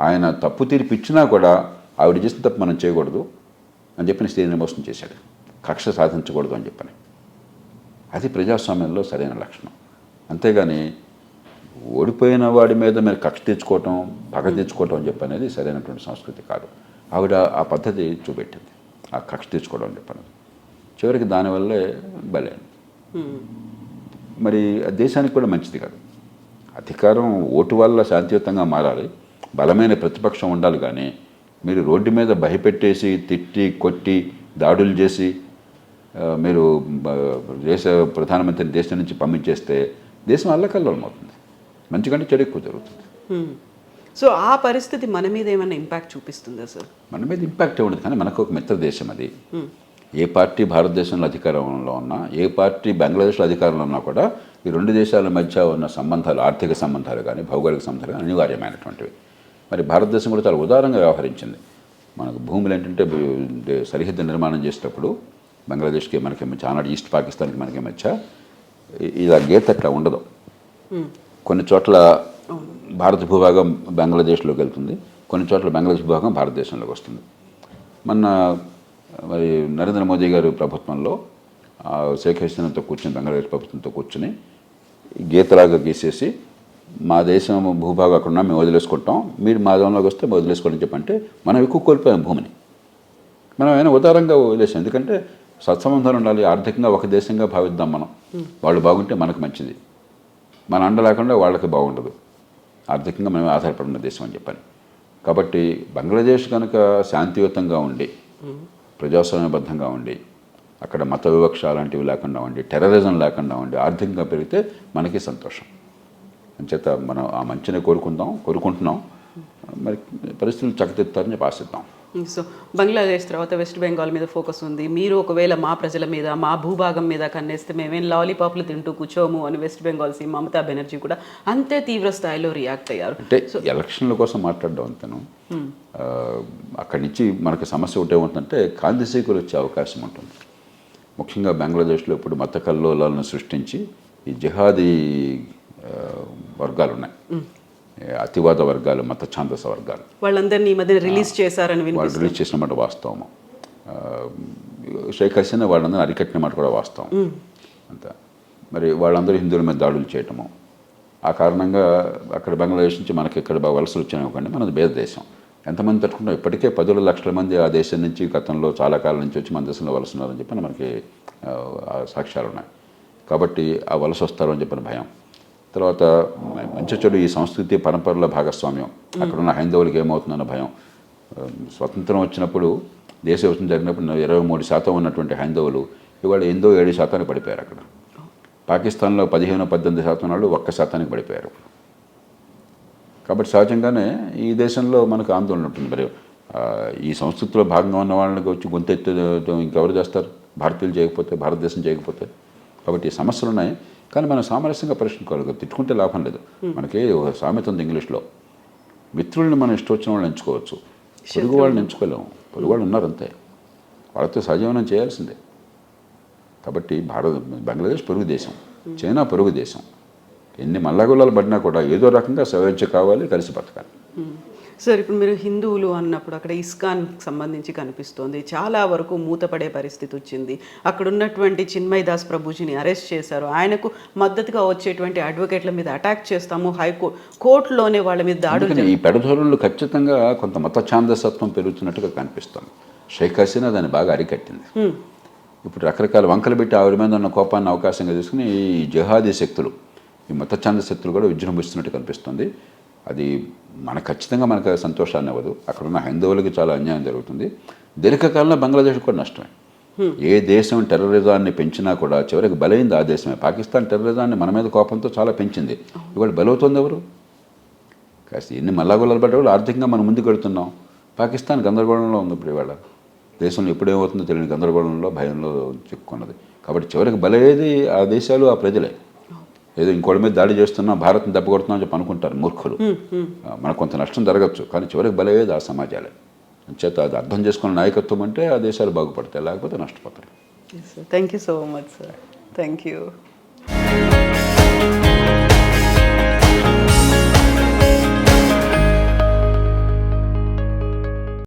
ఆయన తప్పు తీర్పు ఇచ్చినా కూడా ఆవిడ చేసిన తప్పు మనం చేయకూడదు అని చెప్పిన స్త్రీని మోసం చేశాడు. కక్ష సాధించకూడదు అని చెప్పని. అది ప్రజాస్వామ్యంలో సరైన లక్షణం. అంతేగాని ఓడిపోయిన వాడి మీద మీరు కక్ష తెచ్చుకోవటం, పగ తెచ్చుకోవటం అని చెప్పనేది సరైనటువంటి సంస్కృతి కాదు. ఆవిడ ఆ పద్ధతి చూపెట్టింది, ఆ కక్ష తెచ్చుకోవడం అని చెప్పనేది. చివరికి దానివల్లే బలైంది. మరి దేశానికి కూడా మంచిది కాదు. అధికారం ఓటు వల్ల శాంతియుతంగా మారాలి, బలమైన ప్రతిపక్షం ఉండాలి. కానీ మీరు రోడ్డు మీద భయపెట్టేసి తిట్టి కొట్టి దాడులు చేసి మీరు దేశ ప్రధానమంత్రిని దేశం నుంచి పంపించేస్తే దేశం అల్లకల్లోలం అవుతుంది. మంచి కంటే చెడు ఎక్కువ జరుగుతుంది. సో ఆ పరిస్థితి మన మీద ఏమైనా ఇంపాక్ట్ చూపిస్తుందా సార్? మన మీద ఇంపాక్ట్ ఉండదు, కానీ మనకు ఒక మిత్ర దేశం అది. ఏ పార్టీ భారతదేశంలో అధికారంలో ఉన్నా, ఏ పార్టీ బంగ్లాదేశ్లో అధికారంలో ఉన్నా కూడా ఈ రెండు దేశాల మధ్య ఉన్న సంబంధాలు, ఆర్థిక సంబంధాలు కానీ భౌగోళిక సంబంధాలు కానీ అనివార్యమైనటువంటివి. మరి భారతదేశం కూడా చాలా ఉదారంగా వ్యవహరించింది. మనకు భూములు ఏంటంటే సరిహద్దు నిర్మాణం చేసేటప్పుడు బంగ్లాదేశ్కి మనకి మధ్య, ఆనాడు ఈస్ట్ పాకిస్తాన్కి మనకి మధ్య ఇలా గీత అట్లా ఉండదు. కొన్ని చోట్ల భారత భూభాగం బంగ్లాదేశ్లోకి వెళ్తుంది, కొన్ని చోట్ల బంగ్లాదేశ్ భూభాగం భారతదేశంలోకి వస్తుంది. మొన్న మరి నరేంద్ర మోదీ గారు ప్రభుత్వంలో షేక్ హసీనాతో కూర్చొని, బంగ్లాదేశ్ ప్రభుత్వంతో కూర్చొని గీతలాగా గీసేసి మా దేశం భూభాగం అక్కడ మేము వదిలేసుకుంటాం, మీరు మా దేశంలోకి వస్తే వదిలేసుకోండి చెప్పంటే మనం ఎక్కువ కోల్పోయాం భూమిని. మనం ఏమైనా ఉదారంగా వదిలేసాం. ఎందుకంటే సత్సంబంధాలు ఉండాలి, ఆర్థికంగా ఒక దేశంగా భావిద్దాం మనం. వాళ్ళు బాగుంటే మనకు మంచిది, మన అండ లేకుండా వాళ్ళకి బాగుండదు. ఆర్థికంగా మేము ఆధారపడిన దేశం అని చెప్పని. కాబట్టి బంగ్లాదేశ్ కనుక శాంతియుతంగా ఉండి, ప్రజాస్వామ్యబద్ధంగా ఉండి, అక్కడ మత వివక్ష అలాంటివి లేకుండా ఉండి, టెర్రరిజం లేకుండా ఉండి, ఆర్థికంగా పెరిగితే మనకి సంతోషం. అంచేత మనం ఆ మంచిని కోరుకుంటున్నాం. మరి పరిస్థితులు చక్కదిద్దుతారని చెప్పి ఆశిద్దాం. సో బంగ్లాదేశ్ తర్వాత వెస్ట్ బెంగాల్ మీద ఫోకస్ ఉంది. మీరు ఒకవేళ మా ప్రజల మీద, మా భూభాగం మీద కన్నేస్తే మేమేం లాలీపాప్లు తింటూ కూర్చోము అని వెస్ట్ బెంగాల్ సీఎం మమతా బెనర్జీ కూడా అంతే తీవ్ర స్థాయిలో రియాక్ట్ అయ్యారు. అంటే ఎలక్షన్ల కోసం మాట్లాడడం అంతను. అక్కడి నుంచి మనకు సమస్య ఒకటే ఉంటుందంటే కాంతిశీకులు వచ్చే అవకాశం ఉంటుంది. ముఖ్యంగా బంగ్లాదేశ్లో ఇప్పుడు మత కల్లోలాలను సృష్టించి ఈ జిహాదీ వర్గాలు ఉన్నాయి, అతివాద వర్గాలు, మత ఛాందస వర్గాలు, వాళ్ళందరినీ ఈ మధ్య రిలీజ్ చేశారని వాళ్ళు రిలీజ్ చేసినమాట వాస్తవము. షేక్ హసీనా వాళ్ళందరూ అరికట్టిన మాట కూడా వాస్తవం అంత. మరి వాళ్ళందరూ హిందువుల మీద దాడులు చేయటము, ఆ కారణంగా అక్కడ బంగ్లాదేశ్ నుంచి మనకి ఇక్కడ వలసలు వచ్చాయనుకోండి, మనది పేద దేశం, ఎంతమంది తట్టుకుంటాం. ఇప్పటికే 10 లక్షల మంది ఆ దేశం నుంచి గతంలో చాలా కాలం నుంచి వచ్చి మన దేశంలో వలస ఉన్నారని చెప్పి మనకి సాక్ష్యాలు ఉన్నాయి. కాబట్టి ఆ వలస వస్తారు అని చెప్పిన భయం. తర్వాత మంచి చెడు ఈ సంస్కృతి పరంపరల భాగస్వామ్యం, అక్కడున్న హైందవులకి ఏమవుతుందన్న భయం. స్వతంత్రం వచ్చినప్పుడు దేశ విభజన జరిగినప్పుడు 23% ఉన్నటువంటి హైందవులు ఇవాళ 7% పడిపోయారు. అక్కడ పాకిస్తాన్లో 15-18% వాళ్ళు 1% పడిపోయారు. కాబట్టి సహజంగానే ఈ దేశంలో మనకు ఆందోళన ఉంటుంది. మరి ఈ సంస్కృతిలో భాగంగా ఉన్న వాళ్ళకి వచ్చి గొంతెత్తి ఇంకెవరు చేస్తారు, భారతీయులు చేయకపోతే, భారతదేశం చేయకపోతే. కాబట్టి ఈ సమస్యలు ఉన్నాయి, కానీ మనం సామరస్యంగా పరిష్కరించుకోవాలి. తిట్టుకుంటే లాభం లేదు. మనకి ఒక సామెత ఉంది ఇంగ్లీష్లో, మిత్రుల్ని మనం ఇష్టం వచ్చిన వాళ్ళని ఎంచుకోవచ్చు, పొరుగు వాళ్ళని ఎంచుకోలేము. పొరుగు వాళ్ళు ఉన్నారంతే, వాళ్ళతో సహజీవనం చేయాల్సిందే. కాబట్టి బంగ్లాదేశ్ పొరుగు దేశం, చైనా పొరుగు దేశం. ఎన్ని మల్లగొల్లాలు పడినా కూడా ఏదో రకంగా స్వేచ్ఛ కావాలి, కలిసి బతకాలి. సార్, ఇప్పుడు మీరు హిందువులు అన్నప్పుడు అక్కడ ఇస్కాన్కి సంబంధించి కనిపిస్తోంది, చాలా వరకు మూతపడే పరిస్థితి వచ్చింది. అక్కడ ఉన్నటువంటి చిన్మయ్ దాస్ ప్రభుజీని అరెస్ట్ చేశారు. ఆయనకు మద్దతుగా వచ్చేటువంటి అడ్వకేట్ల మీద అటాక్ చేస్తాము, కోర్టులోనే వాళ్ళ మీద దాడులు. ఈ పెడధోరణులు ఖచ్చితంగా కొంత మత ఛాందసత్వం పెరుగుతున్నట్టుగా కనిపిస్తుంది. షేక్ హసీనా దాన్ని బాగా అరికట్టింది. ఇప్పుడు రకరకాల వంకలు పెట్టి ఆవిడ మీద ఉన్న కోపాన్ని అవకాశంగా తీసుకుని ఈ జిహాదీ శక్తులు, ఈ మత ఛాంద శక్తులు కూడా విజృంభిస్తున్నట్టు కనిపిస్తుంది. అది ఖచ్చితంగా మనకు సంతోషాన్ని ఇవ్వదు. అక్కడ ఉన్న హైందవులకి చాలా అన్యాయం జరుగుతుంది. దీర్ఘకాలంలో బంగ్లాదేశ్ కూడా నష్టమే. ఏ దేశం టెర్రరిజాన్ని పెంచినా కూడా చివరికి బలైంది ఆ దేశమే. పాకిస్తాన్ టెర్రరిజాన్ని మన మీద కోపంతో చాలా పెంచింది. ఇవాళ బలవుతుంది ఎవరు? కాస్త ఎన్ని మల్లాగొల్లాలు పడ్డ వాళ్ళు ఆర్థికంగా మనం ముందుకు వెళుతున్నాం. పాకిస్తాన్ గందరగోళంలో ఉంది. ఇప్పుడు ఇవాళ దేశంలో ఎప్పుడేమవుతుందో తెలియని గందరగోళంలో, భయంలో చిక్కుకున్నది. కాబట్టి చివరికి బలయ్యేది ఆ దేశాలు, ఆ ప్రజలే. ఏదో ఇంకోటి మీద దాడి చేస్తున్నా, భారత్ని దెబ్బ కొడుతున్నా అని చెప్పి అనుకుంటారు మూర్ఖులు. మనకు కొంత నష్టం జరగచ్చు, కానీ చివరికి బలయ్యేది ఆ సమాజాలే. చేత అది అర్థం చేసుకున్న నాయకత్వం అంటే ఆ దేశాలు బాగుపడతాయి, లేకపోతే నష్టపోతారు. Thank you so much sir. Thank you.